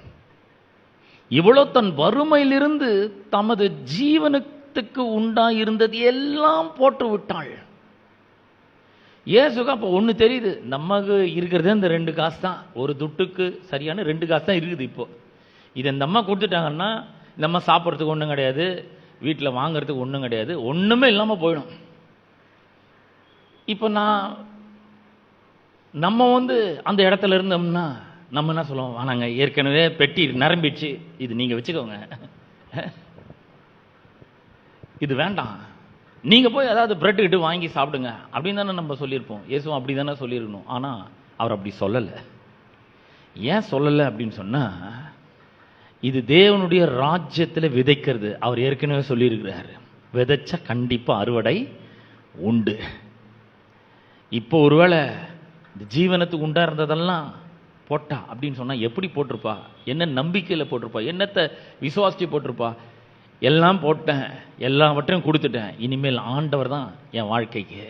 இவ்வளோ தன் வறுமையிலிருந்து தமது ஜீவனத்துக்கு உண்டாயிருந்தது எல்லாம் போட்டு விட்டாள். ஏசுக்கு அப்போ ஒன்று தெரியுது, நமக்கு இருக்கிறதே இந்த 2 காசு தான், ஒரு துட்டுக்கு சரியான 2 காசு தான் இருக்குது. இப்போ இதை இந்த அம்மா கொடுத்துட்டாங்கன்னா இந்த அம்மா சாப்பிட்றதுக்கு ஒன்றும் கிடையாது, வீட்டில் வாங்கிறதுக்கு ஒன்றும் கிடையாது, ஒன்றுமே இல்லாமல் போயிடும். இப்போ நம்ம அந்த இடத்துல இருந்தோம்னா நம்ம என்ன சொல்லுவோம், வானாங்க ஏற்கனவே பெட்டி நிரம்பிடுச்சு, இது நீங்கள் வச்சுக்கோங்க, இது வேண்டாம், நீங்கள் போய் ஏதாவது பிரெட் கிட்ட வாங்கி சாப்பிடுங்க அப்படின்னு தானே நம்ம சொல்லியிருப்போம். இயேசுவும் அப்படி தானே சொல்லியிருக்கணும். ஆனால் அவர் அப்படி சொல்லலை. ஏன் சொல்லலை அப்படின்னு சொன்னால், இது தேவனுடைய ராஜ்யத்தில் விதைக்கிறது. அவர் ஏற்கனவே சொல்லியிருக்கிறார், விதைச்சா கண்டிப்பாக அறுவடை உண்டு. இப்போ ஒருவேளை இந்த ஜீவனத்துக்கு உண்டா இருந்ததெல்லாம் போட்டா அப்படின்னு சொன்னால் எப்படி போட்டிருப்பா, என்ன நம்பிக்கையில் போட்டிருப்பா, என்னத்தை விசுவாசிச்சு போட்டிருப்பா. எல்லாம் போட்டேன், எல்லாவற்றையும் கொடுத்துட்டேன், இனிமேல் ஆண்டவர் தான் என் வாழ்க்கைக்கு,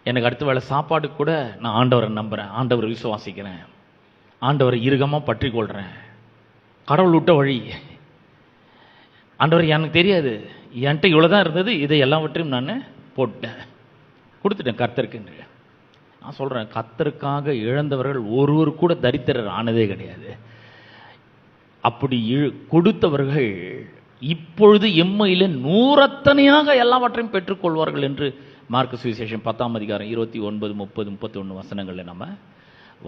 எனக்கு அடுத்த வேளை சாப்பாடு கூட நான் ஆண்டவரை நம்புகிறேன், ஆண்டவரை விசுவாசிக்கிறேன், ஆண்டவரை இறுகமாக பற்றி கொள்கிறேன், கடவுள் விட்ட வழி ஆண்டவர் எனக்கு தெரியாது, என்கிட்ட இவ்வளோ தான் இருந்தது, இதை எல்லாவற்றையும் நான் போட்டேன், கொடுத்துட்டேன் கர்த்தருக்கு. நான் சொல்கிறேன், கர்த்தருக்காக இழந்தவர்கள் ஒருவர் கூட தரித்திரர் ஆனதே கிடையாது. அப்படி கொடுத்தவர்கள் இப்பொழுது எம்மையில 100 எல்லாவற்றையும் பெற்றுக்கொள்வார்கள் என்று மார்க்கு சுவிசேஷம் 10ஆம் அதிகாரம் 29, 30, 31 வசனங்களில் நம்ம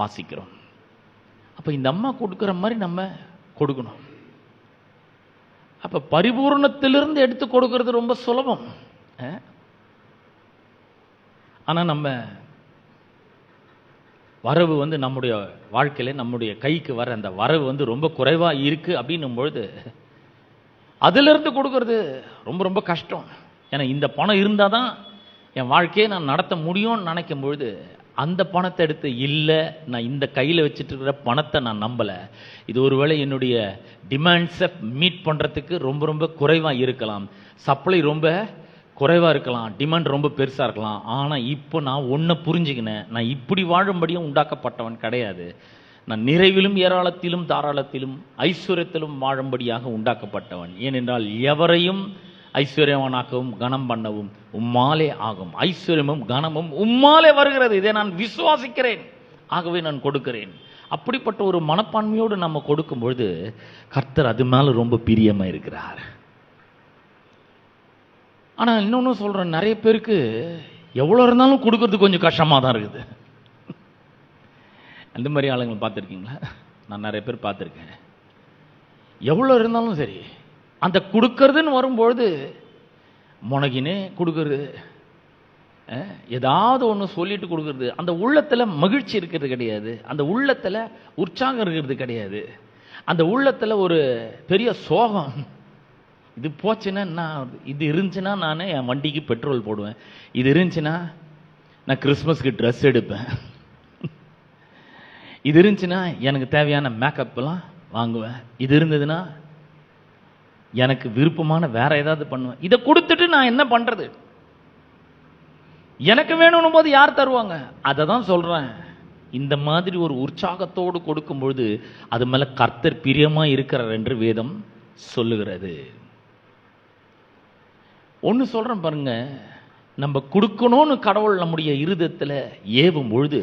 வாசிக்கிறோம். அப்போ இந்த அம்மா கொடுக்குற மாதிரி நம்ம கொடுக்கணும். அப்போ பரிபூர்ணத்திலிருந்து எடுத்து கொடுக்கறது ரொம்ப சுலபம். ஆனால் நம்ம வரவு நம்முடைய வாழ்க்கையில் நம்முடைய கைக்கு வர அந்த வரவு ரொம்ப குறைவாக இருக்குது அப்படின்னும் பொழுது அதிலிருந்து கொடுக்கறது ரொம்ப ரொம்ப கஷ்டம். ஏன்னா இந்த பணம் இருந்தால் தான் என் வாழ்க்கையை நான் நடத்த முடியும்னு நினைக்கும் பொழுது அந்த பணத்தை எடுத்து, இல்லை நான் இந்த கையில் வச்சுட்டு இருக்கிற பணத்தை நான் நம்பலை, இது ஒருவேளை என்னுடைய டிமாண்ட்ஸை மீட் பண்ணுறதுக்கு ரொம்ப ரொம்ப குறைவாக இருக்கலாம், சப்ளை ரொம்ப குறைவாக இருக்கலாம், டிமாண்ட் ரொம்ப பெருசாக இருக்கலாம். ஆனால் இப்போ நான் ஒன்றை புரிஞ்சுக்கினேன், நான் இப்படி வாழும்படியும் உண்டாக்கப்பட்டவன் கிடையாது, நான் நிறைவிலும் ஏராளத்திலும் தாராளத்திலும் ஐஸ்வர்யத்திலும் வாழும்படியாக உண்டாக்கப்பட்டவன். ஏனென்றால் எவரையும் ஐஸ்வர்யவானாக்கவும் கனம் பண்ணவும் உம்மாலே ஆகும், ஐஸ்வர்யமும் கனமும் உம்மாலே வருகிறது, இதை நான் விசுவாசிக்கிறேன், ஆகவே நான் கொடுக்கிறேன். அப்படிப்பட்ட ஒரு மனப்பான்மையோடு நம்ம கொடுக்கும் பொழுது கர்த்தர் அது மேலே ரொம்ப பிரியமாக இருக்கிறார். ஆனால் இன்னொன்று சொல்கிறேன், நிறைய பேருக்கு எவ்வளோ இருந்தாலும் கொடுக்கறது கொஞ்சம் கஷ்டமாக தான் இருக்குது. அந்த மாதிரி ஆளுங்களை பார்த்துருக்கீங்களா? நான் நிறைய பேர் பார்த்துருக்கேன். எவ்வளோ இருந்தாலும் சரி, அந்த கொடுக்கறதுன்னு வரும்பொழுது முனகினே கொடுக்கறது, ஏதாவது ஒன்று சொல்லிட்டு கொடுக்கறது, அந்த உள்ளத்தில் மகிழ்ச்சி இருக்கிறது கிடையாது, அந்த உள்ளத்தில் உற்சாகம் இருக்கிறது கிடையாது, அந்த உள்ளத்தில் ஒரு பெரிய சோகம். இது போச்சுன்னா நான், இது இருந்துச்சுன்னா நான் என் வண்டிக்கு பெட்ரோல் போடுவேன், இது இருந்துச்சுன்னா நான் கிறிஸ்மஸ்க்கு ட்ரெஸ் எடுப்பேன், இது இருந்துச்சுன்னா எனக்கு தேவையான மேக்கப்லாம் வாங்குவேன், இது இருந்ததுன்னா எனக்கு விருப்பமான வேற ஏதாவது பண்ணுவேன். இதை கொடுத்துட்டு நான் என்ன பண்றது? எனக்கு வேணும்னும் போது யார் தருவாங்க? அதை தான் சொல்றேன். இந்த மாதிரி ஒரு உற்சாகத்தோடு கொடுக்கும் பொழுது அது மேல கர்த்தர் பிரியமா இருக்கிறார் என்று வேதம் சொல்லுகிறது. ஒன்று சொல்றேன் பாருங்க, நம்ம கொடுக்கணும்னு கடவுள் நம்முடைய இருதயத்தில் ஏவும் பொழுது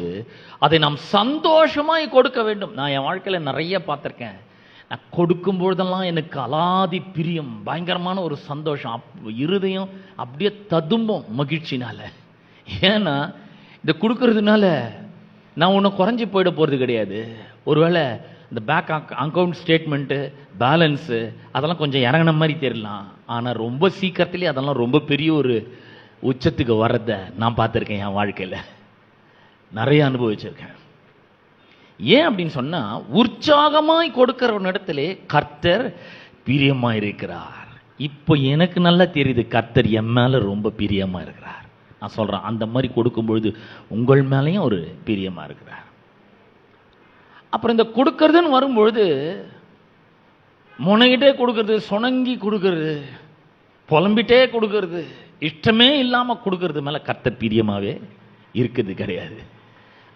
அதை நாம் சந்தோஷமாய் கொடுக்க வேண்டும். நான் என் வாழ்க்கையில் நிறைய பார்த்துருக்கேன். நான் கொடுக்கும் பொழுதெல்லாம் எனக்கு அலாதி பிரியம், பயங்கரமான ஒரு சந்தோஷம், இருதயம் அப்படியே ததும்பும் மகிழ்ச்சினால. ஏன்னா இந்த கொடுக்கறதுனால நான் ஒன்றும் குறைஞ்சி போயிட போகிறது கிடையாது. ஒருவேளை இந்த பேங்க் அக்கௌண்ட் ஸ்டேட்மெண்ட்டு பேலன்ஸு அதெல்லாம் கொஞ்சம் இறங்கின மாதிரி தெரியலாம், ஆனால் ரொம்ப சீக்கிரத்துலேயே அதெல்லாம் ரொம்ப பெரிய ஒரு உச்சத்துக்கு வர்றதை நான் பார்த்துருக்கேன் என் வாழ்க்கையில். நிறைய அனுபவிச்சிருக்கேன். ஏன் அப்படின்னு சொன்னா, உற்சாகமாய் கொடுக்கிறவனிடத்திலே கர்த்தர் பிரியமா இருக்கிறார். இப்போ எனக்கு நல்லா தெரியுது, கர்த்தர் என் மேல ரொம்ப பிரியமா இருக்கிறார். நான் சொல்றேன், அந்த மாதிரி கொடுக்கும் பொழுது உங்கள் மேலேயும் ஒரு பிரியமா இருக்கிறார். அப்புறம் இந்த கொடுக்கறதுன்னு வரும்பொழுது முனைகிட்டே கொடுக்கறது, சொணங்கி கொடுக்கறது, புலம்பிட்டே கொடுக்கறது, இஷ்டமே இல்லாம கொடுக்கறது மேல கர்த்தர் பிரியமாவே இருக்குது கிடையாது.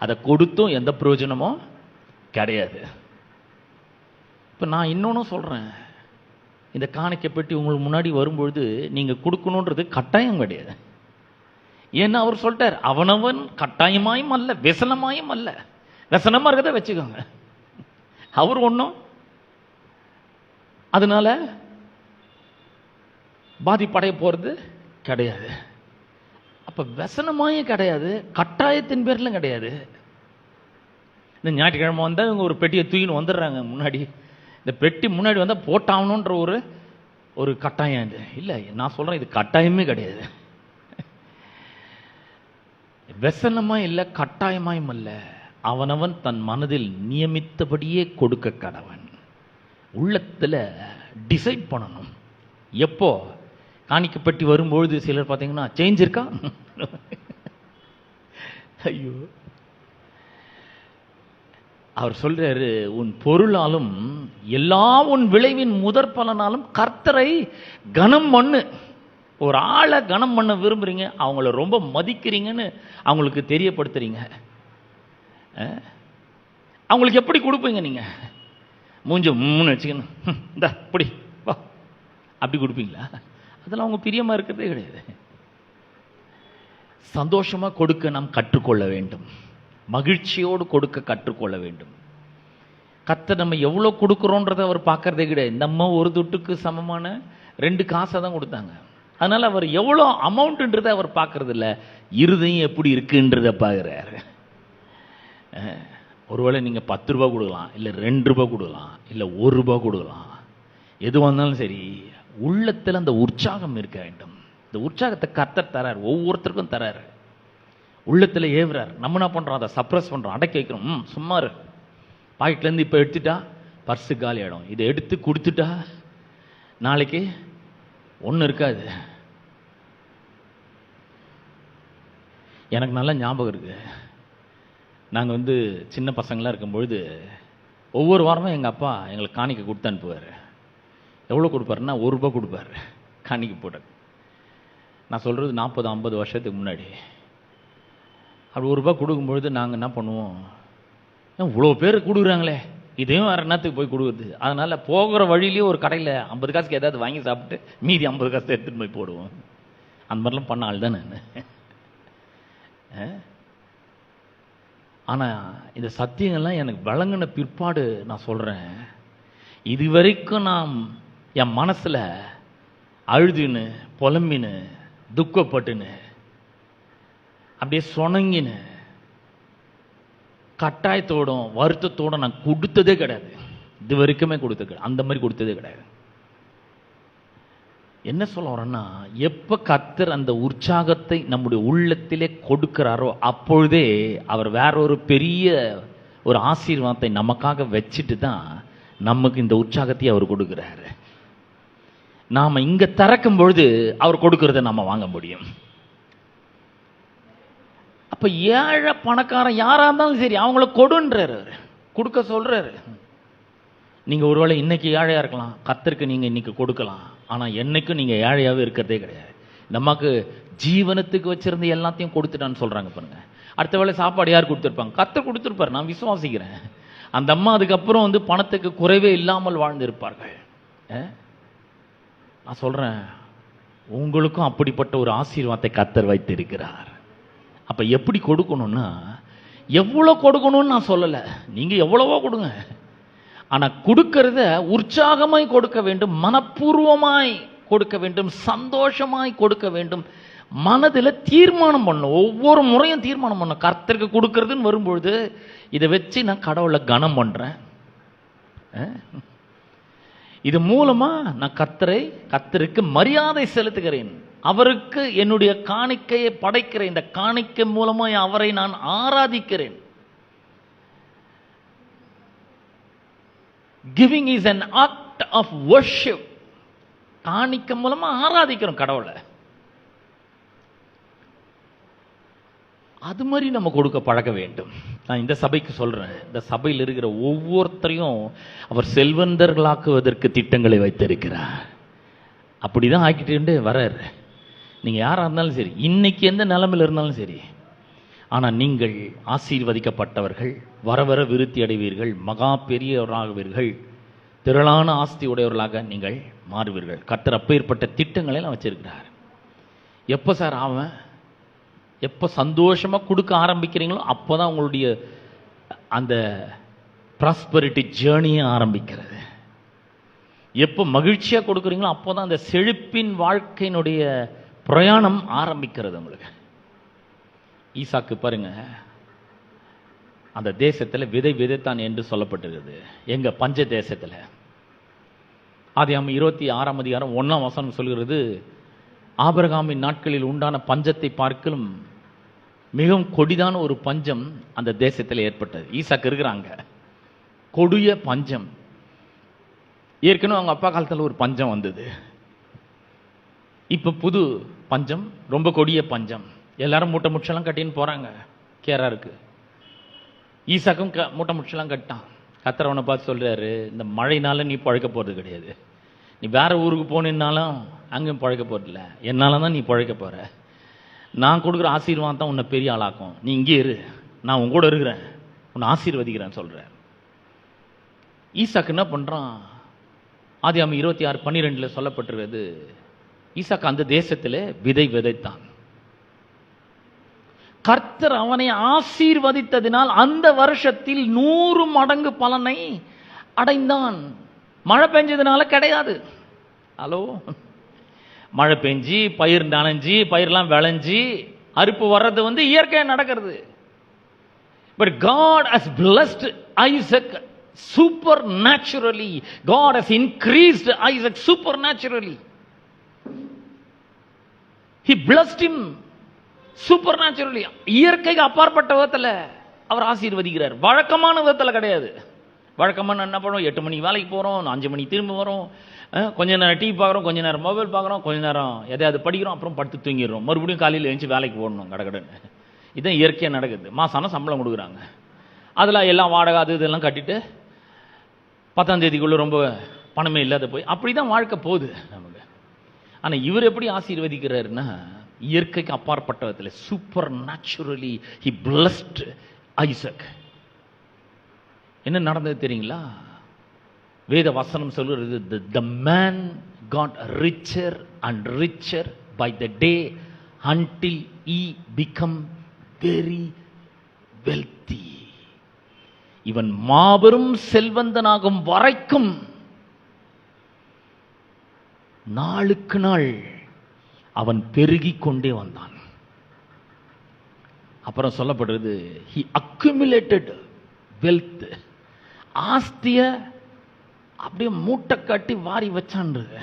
அதை கொடுத்தும் எந்த பிரயோஜனமும் கிடையாது. இப்ப நான் இன்னொன்னும் சொல்றேன், இந்த காணிக்கை பெட்டி உங்களுக்கு முன்னாடி வரும்பொழுது நீங்க கொடுக்கணுன்றது கட்டாயம் கிடையாது. ஏன்னா அவர் சொல்லிட்டார், அவனவன் கட்டாயமாயும் அல்ல व्यसனமாயும் அல்ல. व्यसனமா இருக்கதை வச்சுக்கோங்க, அவர் ஒன்றும் அதனால பாதிப்படைய போறது கிடையாது. அப்ப व्यसனமாயும் கிடையாது, கட்டாயத்தின் பேர்ல கிடையாது. இந்த ஞாயிற்றுக்கிழமை வந்தா இவங்க ஒரு பெட்டியை தூக்கின்னு வந்துடுறாங்க முன்னாடி. இந்த பெட்டி முன்னாடி வந்தா போட்டாகணுன்ற ஒரு கட்டாயம் இது இல்லை. நான் சொல்றேன், இது கட்டாயமே கிடையாது. व्यसனமா இல்லை, கட்டாயமாயும் அல்ல. அவனவன் தன் மனதில் நியமித்தபடியே கொடுக்க கடவன். உள்ளத்துல டிசைட் பண்ணணும். எப்போ காணிக்கப்பட்டி வரும்பொழுது சிலர் பார்த்தீங்கன்னா சேஞ்ச் இருக்கா, ஐயோ அவர் சொல்றாரு, உன் பொருளாலும் எல்லா உன் விளைவின் முதற் பலனாலும் கர்த்தரை கனம் பண்ணு. ஒரு ஆளை கனம் பண்ண விரும்புறீங்க, அவங்கள ரொம்ப மதிக்கிறீங்கன்னு அவங்களுக்கு தெரியப்படுத்துறீங்க. அவங்களுக்கு எப்படி கொடுப்பீங்க நீங்க? மூஞ்ச மூணு வச்சுக்கணும், இந்த இப்படி வா அப்படி கொடுப்பீங்களா? அதெல்லாம் அவங்க பிரியமா இருக்கிறதே கிடையாது. சந்தோஷமா கொடுக்க நாம் கற்றுக்கொள்ள வேண்டும், மகிழ்ச்சியோடு கொடுக்க கற்றுக்கொள்ள வேண்டும். கர்த்தர் நம்ம எவ்வளவு கொடுக்கிறோன்றதை அவர் பார்க்கறதே கிடையாது. நம்ம ஒரு துட்டுக்கு சமமான 2 காசை தான் கொடுத்தாங்க. அதனால அவர் எவ்வளோ அமௌண்ட்ன்றதை அவர் பார்க்கறது இல்லை, இருதயம் எப்படி இருக்குன்றதை பார்க்குறாரு. ஒருவேளை நீங்க 10 ரூபாய் கொடுக்கலாம், இல்லை 2 ரூபாய் கொடுக்கலாம், இல்லை 1 ரூபாய் கொடுக்கலாம். எது வந்தாலும் சரி, உள்ளத்தில் அந்த உற்சாகம் இருக்க வேண்டும். இந்த உற்சாகத்தை கர்த்தர் தரார், ஒவ்வொருத்தருக்கும் தராரு. உள்ளத்தில் ஏவுறார். நம்ம என்ன பண்றோம்? அதை சப்ரஸ் பண்றோம், அடக்கி வைக்கிறோம். சும்மாரு பாக்கெட்லேருந்து இப்போ எடுத்துட்டா பர்ஸு காலி ஆகிடும். இதை எடுத்து கொடுத்துட்டா நாளைக்கு ஒன்றும் இருக்காது. எனக்கு நல்லா ஞாபகம் இருக்கு, நாங்கள் சின்ன பசங்களாக இருக்கும்பொழுது ஒவ்வொரு வாரமும் எங்கள் அப்பா எங்களுக்கு காணிக்கை கொடுத்து அனுப்புவார். எவ்வளோ கொடுப்பாருன்னா 1 ரூபாய் கொடுப்பார் காணிக்கை போட்ட. நான் சொல்கிறது 40-50 வருஷத்துக்கு முன்னாடி. அப்படி 1 ரூபாய் கொடுக்கும்பொழுது நாங்கள் என்ன பண்ணுவோம், இவ்வளோ பேர் கொடுக்குறாங்களே, இதையும் வேறு என்னத்துக்கு போய் கொடுக்குறது? அதனால் போகிற வழியிலேயே ஒரு கடையில் 50 காசுக்கு ஏதாவது வாங்கி சாப்பிட்டு மீதி 50 காசு எடுத்துகிட்டு போய் போடுவோம். அந்த மாதிரிலாம் பண்ண ஆள் தான் நான். ஆனால் இந்த சத்தியங்கள்லாம் எனக்கு வழங்கின பிற்பாடு நான் சொல்கிறேன், இது வரைக்கும் நான் என் மனசில் அழுதுன்னு புலம்பின்னு துக்கப்பட்டுன்னு அப்படியே சொணங்கின்னு கட்டாயத்தோடும் வருத்தத்தோடும் நான் கொடுத்ததே கிடையாது. இது வரைக்குமே கொடுத்தது கிடையாது, அந்த மாதிரி கொடுத்ததே கிடையாது. என்ன சொல்ல வரேன்னா, எப்ப கர்த்தர் அந்த உற்சாகத்தை நம்முடைய உள்ளத்திலே கொடுக்கிறாரோ அப்பொழுதே அவர் வேற ஒரு பெரிய ஒரு ஆசீர்வாதத்தை நமக்காக வச்சுட்டு தான் நமக்கு இந்த உற்சாகத்தை அவர் கொடுக்கிறாரு. நாம இங்க திறக்கும் பொழுது அவர் கொடுக்கறத நம்ம வாங்க முடியும். அப்ப ஏழை பணக்காரன் யாரா இருந்தாலும் சரி, அவங்கள கொடுன்றாரு, கொடுக்க சொல்றாரு. நீங்க ஒருவேளை இன்னைக்கு ஏழையா இருக்கலாம், கர்த்தருக்கு நீங்க இன்னைக்கு கொடுக்கலாம். ஆனா என்னைக்கும் நீங்க ஏழையாவே இருக்கிறதே கிடையாது. நமக்கு ஜீவனத்துக்கு வச்சிருந்த எல்லாத்தையும் கொடுத்துட்டான்னு சொல்றாங்க பாருங்க. அடுத்த வேளை சாப்பாடு யார் கொடுத்துருப்பாங்க? கர்த்தர் கொடுத்துருப்பாரு, நான் விசுவாசிக்கிறேன். அந்த அம்மா அதுக்கப்புறம் பணத்துக்கு குறைவே இல்லாமல் வாழ்ந்திருப்பார்கள். நான் சொல்றேன், உங்களுக்கும் அப்படிப்பட்ட ஒரு ஆசீர்வாதத்தை கர்த்தர் வைத்து இருக்கிறார். அப்ப எப்படி கொடுக்கணும்னா, எவ்வளவு கொடுக்கணும்னு நான் சொல்லல, நீங்க எவ்வளவோ கொடுங்க. ஆனா கொடுக்கறத உற்சாகமாய் கொடுக்க வேண்டும், மனப்பூர்வமாய் கொடுக்க வேண்டும், சந்தோஷமாய் கொடுக்க வேண்டும். மனதில் தீர்மானம் பண்ணும், ஒவ்வொரு முறையும் தீர்மானம் பண்ணும். கர்த்தருக்கு கொடுக்கறதுன்னு வரும்பொழுது இதை வச்சு நான் கடவுளை கனம் பண்றேன், இது மூலமா நான் கர்த்தருக்கு மரியாதை செலுத்துகிறேன். அவருக்கு என்னுடைய காணிக்கையை படைக்கிறேன். இந்த காணிக்கை மூலமாய் அவரை நான் ஆராதிக்கிறேன். Giving is an act of worship. காணிக்கை மூலமா ஆராதிக்கிறோம் கடவுளை. அது மாதிரி நம்ம கொடுக்க பழக வேண்டும். நான் இந்த சபைக்கு சொல்றேன், இந்த சபையில் இருக்கிற ஒவ்வொருத்தரையும் அவர் செல்வந்தர்களாக்குவதற்கு திட்டங்களை வைத்திருக்கிறார். அப்படிதான் ஆக்கிட்டு வர்றாரு. நீங்க யாரா இருந்தாலும் சரி, இன்னைக்கு எந்த நிலைமையில் இருந்தாலும் சரி, ஆனா நீங்கள் ஆசீர்வதிக்கப்பட்டவர்கள், வர வர விருத்தி அடைவீர்கள், மகா பெரியவராகுவீர்கள், திரளான ஆஸ்தி உடையவர்களாக நீங்கள் மாறுவீர்கள். கர்த்தர் அப்பேற்பட்ட திட்டங்களை எல்லாம் வச்சிருக்கிறார். எப்போ சார் ஆவன்? எப்போ சந்தோஷமா கொடுக்க ஆரம்பிக்கிறீங்களோ அப்போதான் உங்களுடைய அந்த ப்ராஸ்பரிட்டி ஜேர்னியை ஆரம்பிக்கிறது. எப்போ மகிழ்ச்சியா கொடுக்குறீங்களோ அப்போதான் அந்த செழிப்பின் வாழ்க்கையினுடைய பிரயாணம் ஆரம்பிக்கிறது உங்களுக்கு. ஈசாக்கு பாருங்க, அந்த தேசத்துல விதை விதைத்தான் என்று சொல்லப்பட்டிருக்கிறது. எங்க பஞ்ச தேசத்துல. ஆதியாகமம் 26ஆம் அதிகாரம் 1ஆம் வசனம் சொல்கிறது, ஆபிரகாமின் நாட்களில் உண்டான பஞ்சத்தை பார்க்கலும் மிகவும் கொடிதான ஒரு பஞ்சம் அந்த தேசத்தில் ஏற்பட்டது. ஈசாக்கு இருக்கிறாங்க, கொடிய பஞ்சம். ஏற்கனவே அவங்க அப்பா காலத்தில் ஒரு பஞ்சம் வந்தது, இப்ப புது பஞ்சம், ரொம்ப கொடிய பஞ்சம். எல்லாரும் மூட்டை முச்செல்லாம் கட்டின்னு போறாங்க கேராருக்கு. ஈசாக்கும் மூட்டை முச்செல்லாம் கட்டான். கர்த்தர் பார்த்து சொல்றாரு, இந்த மழைனால நீ பழைக்க போறது கிடையாது. நீ வேற ஊருக்கு போனாலும் அங்கேயும் பழைக்க போறதில்ல, என்னால தான் நீ பழைக்க போற. நான் கொடுக்குற ஆசீர்வாதம் தான் உன்னை பெரிய ஆளாக்கும். நீ இங்கே இரு, நான் உன் கூட இருக்கிறேன், உன்னை ஆசீர்வதிக்கிறேன்னு சொல்றேன். ஈசாக்கு என்ன பண்றான்? ஆதியாகமம் 26:12 சொல்லப்பட்டிருக்கிறது, ஈசாக்கு அந்த தேசத்தில் விதை விதைத்தான். கர்த்தர் அவனை ஆசீர்வதித்ததினால் அந்த வருஷத்தில் 100 மடங்கு பலனை அடைந்தான். மழை பெஞ்சதுனால கிடையாது. ஹலோ, மழை பெஞ்சி பயிர் நனைஞ்சி பயிரெல்லாம் விளைஞ்சி அறுப்பு வர்றது இயற்கையா நடக்கிறது. But God has blessed Isaac supernaturally. God has increased Isaac supernaturally. He blessed him supernaturally. இயற்கைக்கு அப்பாற்பட்ட விதத்தில் அவர் ஆசீர்வதிக்கிறார், வழக்கமான விதத்தில் கிடையாது. வழக்கமான என்ன பண்ணுவோம்? 8 மணிக்கு வேலைக்கு போகிறோம், 5 மணிக்கு திரும்ப வரோம், கொஞ்ச நேரம் டிவி பார்க்குறோம், கொஞ்ச நேரம் மொபைல் பார்க்குறோம், கொஞ்ச நேரம் எதையாவது படிக்கிறோம், அப்புறம் படுத்து தூங்கிடுறோம், மறுபடியும் காலையில் எழுந்து வேலைக்கு போடணும் கடகடன்னு. இதுதான் இயற்கையாக நடக்குது. மாசான சம்பளம் கொடுக்குறாங்க, அதில் எல்லாம் வாடகை அது இதெல்லாம் கட்டிட்டு 10ஆம் தேதிக்குள்ளே ரொம்ப பணமே இல்லாத போய் அப்படி தான் வாழ்க்கை போகுது நமக்கு. ஆனால் இவர் எப்படி ஆசீர்வதிக்கிறாருன்னா, இயற்கைக்கு அப்பாற்பட்டதில் supernaturally he blessed Isaac. என்ன நடந்தது தெரியுங்களா? வேத வசனம் சொல்கிறது, the man got richer and richer by the day until he become very wealthy. இவன் மாபெரும் செல்வந்தனாகும் வரைக்கும் நாளுக்கு நாள் அவன் பெருகிக் கொண்டே வந்தான். அப்புறம் சொல்லப்படுறது, he accumulated wealth. ஆஸ்திய அப்படியே மூட்டை கட்டி வாரி வச்சான்றது,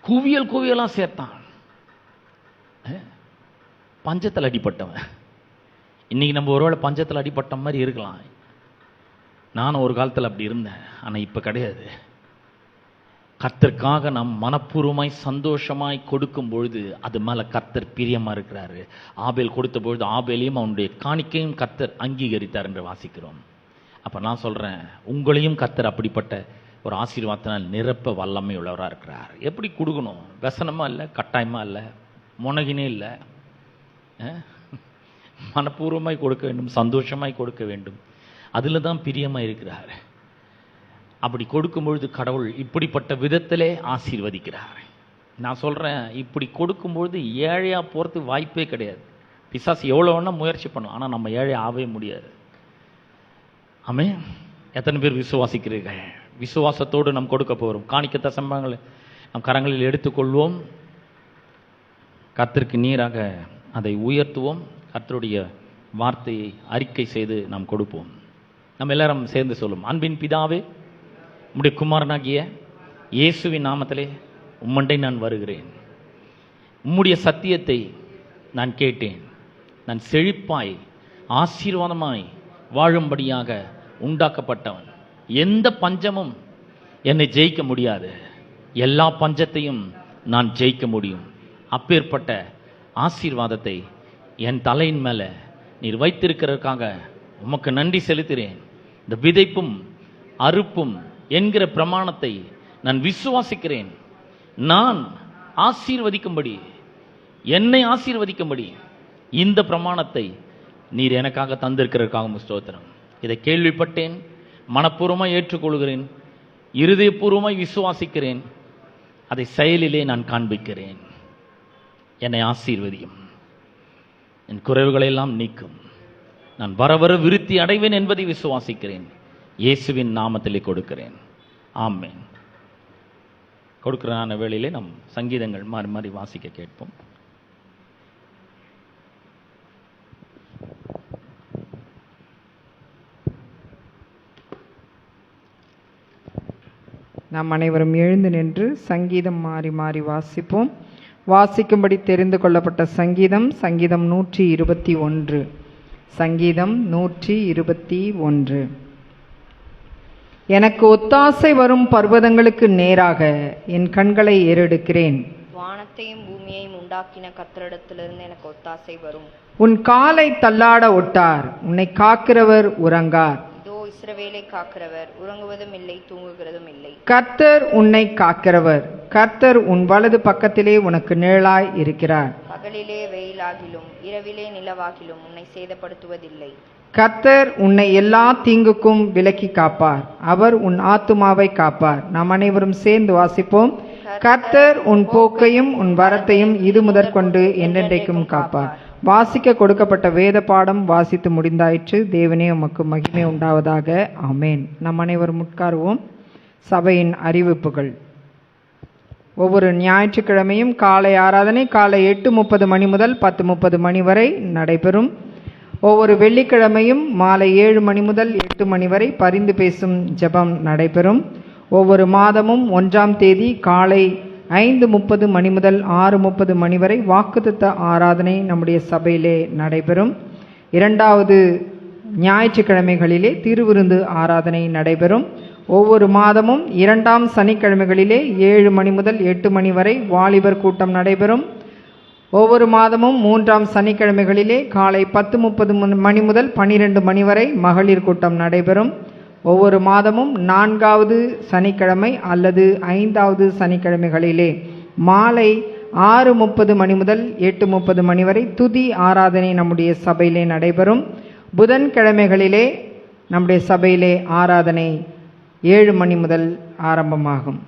குவியல் குவியலாம் சேர்த்தான். பஞ்சத்தில் அடிப்பட்டவன். இன்னைக்கு நம்ம ஒருவேளை பஞ்சத்தில் அடிப்பட்ட மாதிரி இருக்கலாம். நானும் ஒரு காலத்தில் அப்படி இருந்தேன், ஆனால் இப்போ கிடையாது. கர்த்தருக்காக நாம் மனப்பூர்வமாய் சந்தோஷமாய் கொடுக்கும் பொழுது அது மேலே கர்த்தர் பிரியமாக இருக்கிறாரு. ஆபேல் கொடுத்த பொழுது ஆபேலையும் அவனுடைய காணிக்கையும் கர்த்தர் அங்கீகரித்தார் என்று வாசிக்கிறோம். அப்போ நான் சொல்கிறேன், உங்களையும் கர்த்தர் அப்படிப்பட்ட ஒரு ஆசீர்வாதத்தினால் நிரப்ப வல்லமை உள்ளவராக இருக்கிறார். எப்படி கொடுக்கணும்? வசனமாக இல்லை, கட்டாயமாக இல்லை, முனகினே இல்லை, மனப்பூர்வமாய் கொடுக்க வேண்டும், சந்தோஷமாய் கொடுக்க வேண்டும். அதில் தான் பிரியமாக இருக்கிறார். அப்படி கொடுக்கும் பொழுது கடவுள் இப்படிப்பட்ட விதத்திலே ஆசீர்வதிக்கிறார். நான் சொல்கிறேன், இப்படி கொடுக்கும்பொழுது ஏழையாக போகிறது வாய்ப்பே கிடையாது. பிசாசு எவ்வளோ வேணால் முயற்சி பண்ணும், ஆனால் நம்ம ஏழை ஆகவே முடியாது. ஆமென். எத்தனை பேர் விசுவாசிக்கிறீர்கள்? விசுவாசத்தோடு நாம் கொடுக்க போகிறோம். காணிக்கை தசமங்களை நம் கரங்களில் எடுத்துக்கொள்வோம். கர்த்தருக்கு நீராக அதை உயர்த்துவோம். கர்த்தருடைய வார்த்தையை அறிக்கை செய்து நாம் கொடுப்போம். நம்ம எல்லாரும் சேர்ந்து சொல்லுவோம். அன்பின் பிதாவே, உம்முடைய குமாரனாகிய இயேசுவின் நாமத்திலே உம்மண்டை நான் வருகிறேன். உம்முடைய சத்தியத்தை நான் கேட்டேன். நான் செழிப்பாய் ஆசீர்வாதமாய் வாழும்படியாக உண்டாக்கப்பட்டவன். எந்த பஞ்சமும் என்னை ஜெயிக்க முடியாது. எல்லா பஞ்சத்தையும் நான் ஜெயிக்க முடியும். அப்பேற்பட்ட ஆசீர்வாதத்தை என் தலையின் மேலே நீர் வைத்திருக்கிறதுக்காக உமக்கு நன்றி செலுத்துகிறேன். இந்த விதைப்பும் அறுப்பும் என்கிற பிரமாணத்தை நான் விசுவாசிக்கிறேன். நான் ஆசீர்வதிக்கும்படி, என்னை ஆசீர்வதிக்கும்படி இந்த பிரமாணத்தை நீர் எனக்காக தந்திருக்கிறதுக்காக ஸ்தோத்திரம். இதை கேள்விப்பட்டேன், மனப்பூர்வமாய் ஏற்றுக்கொள்கிறேன், இருதயபூர்வமாய் விசுவாசிக்கிறேன், அதை செயலிலே நான் காண்பிக்கிறேன். என்னை ஆசீர்வதியும், என் குறைவுகளை எல்லாம் நீக்கும், நான் வர வர விருத்தி அடைவேன் என்பதை விசுவாசிக்கிறேன். இயேசுவின் நாமத்திலே கொடுக்கிறேன். ஆமென். கொடுக்கிறதான வேளையிலே நம் சங்கீதங்கள் மாறி மாறி வாசிக்க கேட்போம். நாம் அனைவரும் எழுந்து நின்று சங்கீதம் மாறி மாறி வாசிப்போம். வாசிக்கும்படி தெரிந்து கொள்ளப்பட்ட சங்கீதம் சங்கீதம் 121. சங்கீதம் 121. எனக்கு ஒத்தாசை வரும் பர்வதங்களுக்கு நேராக என் கண்களை ஏறெடுக்கிறேன். வானத்தையும் பூமியையும் உண்டாக்கின கர்த்தரிடத்திலிருந்து எனக்கு ஒத்தாசை வரும். உன் காலை தள்ளாட ஒட்டார், உன்னை காக்கிறவர் உறங்கார். இதோ இஸ்ரவேலை காக்கிறவர் உறங்குவதும் இல்லை, தூங்குகிறதும் இல்லை. கர்த்தர் உன்னை காக்கிறவர், கர்த்தர் உன் வலது பக்கத்திலே உனக்கு நிழலாய் இருக்கிறார். பகலிலே வெயிலாகிலும் இரவிலே நிலவாகிலும் உன்னை சேதப்படுத்துவதில்லை. கர்த்தர் உன்னை எல்லா தீங்குக்கும் விலக்கி காப்பார், அவர் உன் ஆத்துமாவை காப்பார். நாம் அனைவரும் சேர்ந்து வாசிப்போம். கர்த்தர் உன் போக்கையும் உன் வரத்தையும் இது முதற்கொண்டு என்றென்றைக்கும் காப்பார். வாசிக்க கொடுக்கப்பட்ட வேத பாடம் வாசித்து முடிந்தாயிற்று. தேவனே உமக்கு மகிமை உண்டாவதாக. ஆமேன். நம் அனைவரும் உட்காருவோம். சபையின் அறிவிப்புகள். ஒவ்வொரு ஞாயிற்றுக்கிழமையும் காலை ஆராதனை காலை 8:30 மணி முதல் 10:30 மணி வரை நடைபெறும். ஒவ்வொரு வெள்ளிக்கிழமையும் மாலை 7 மணி முதல் 8 மணி வரை பரிந்து பேசும் ஜெபம் நடைபெறும். ஒவ்வொரு மாதமும் 1ஆம் தேதி காலை 5:30 மணி முதல் 6:30 மணி வரை வாக்குத்தத்த ஆராதனை நம்முடைய சபையிலே நடைபெறும். 2வது ஞாயிற்றுக்கிழமைகளிலே திருவிருந்து ஆராதனை நடைபெறும். ஒவ்வொரு மாதமும் 2ஆம் சனிக்கிழமைகளிலே 7 மணி முதல் 8 மணி வரை வாலிபர் கூட்டம் நடைபெறும். ஒவ்வொரு மாதமும் 3ஆம் சனிக்கிழமைகளிலே காலை 10:30 மணி முதல் 12 மணி வரை மகளிர் கூட்டம் நடைபெறும். ஒவ்வொரு மாதமும் 4வது சனிக்கிழமை அல்லது 5வது சனிக்கிழமைகளிலே மாலை 6:30 மணி முதல் 8:30 மணி வரை துதி ஆராதனை நம்முடைய சபையிலே நடைபெறும். புதன்கிழமைகளிலே நம்முடைய சபையிலே ஆராதனை 7 மணி முதல் ஆரம்பமாகும்.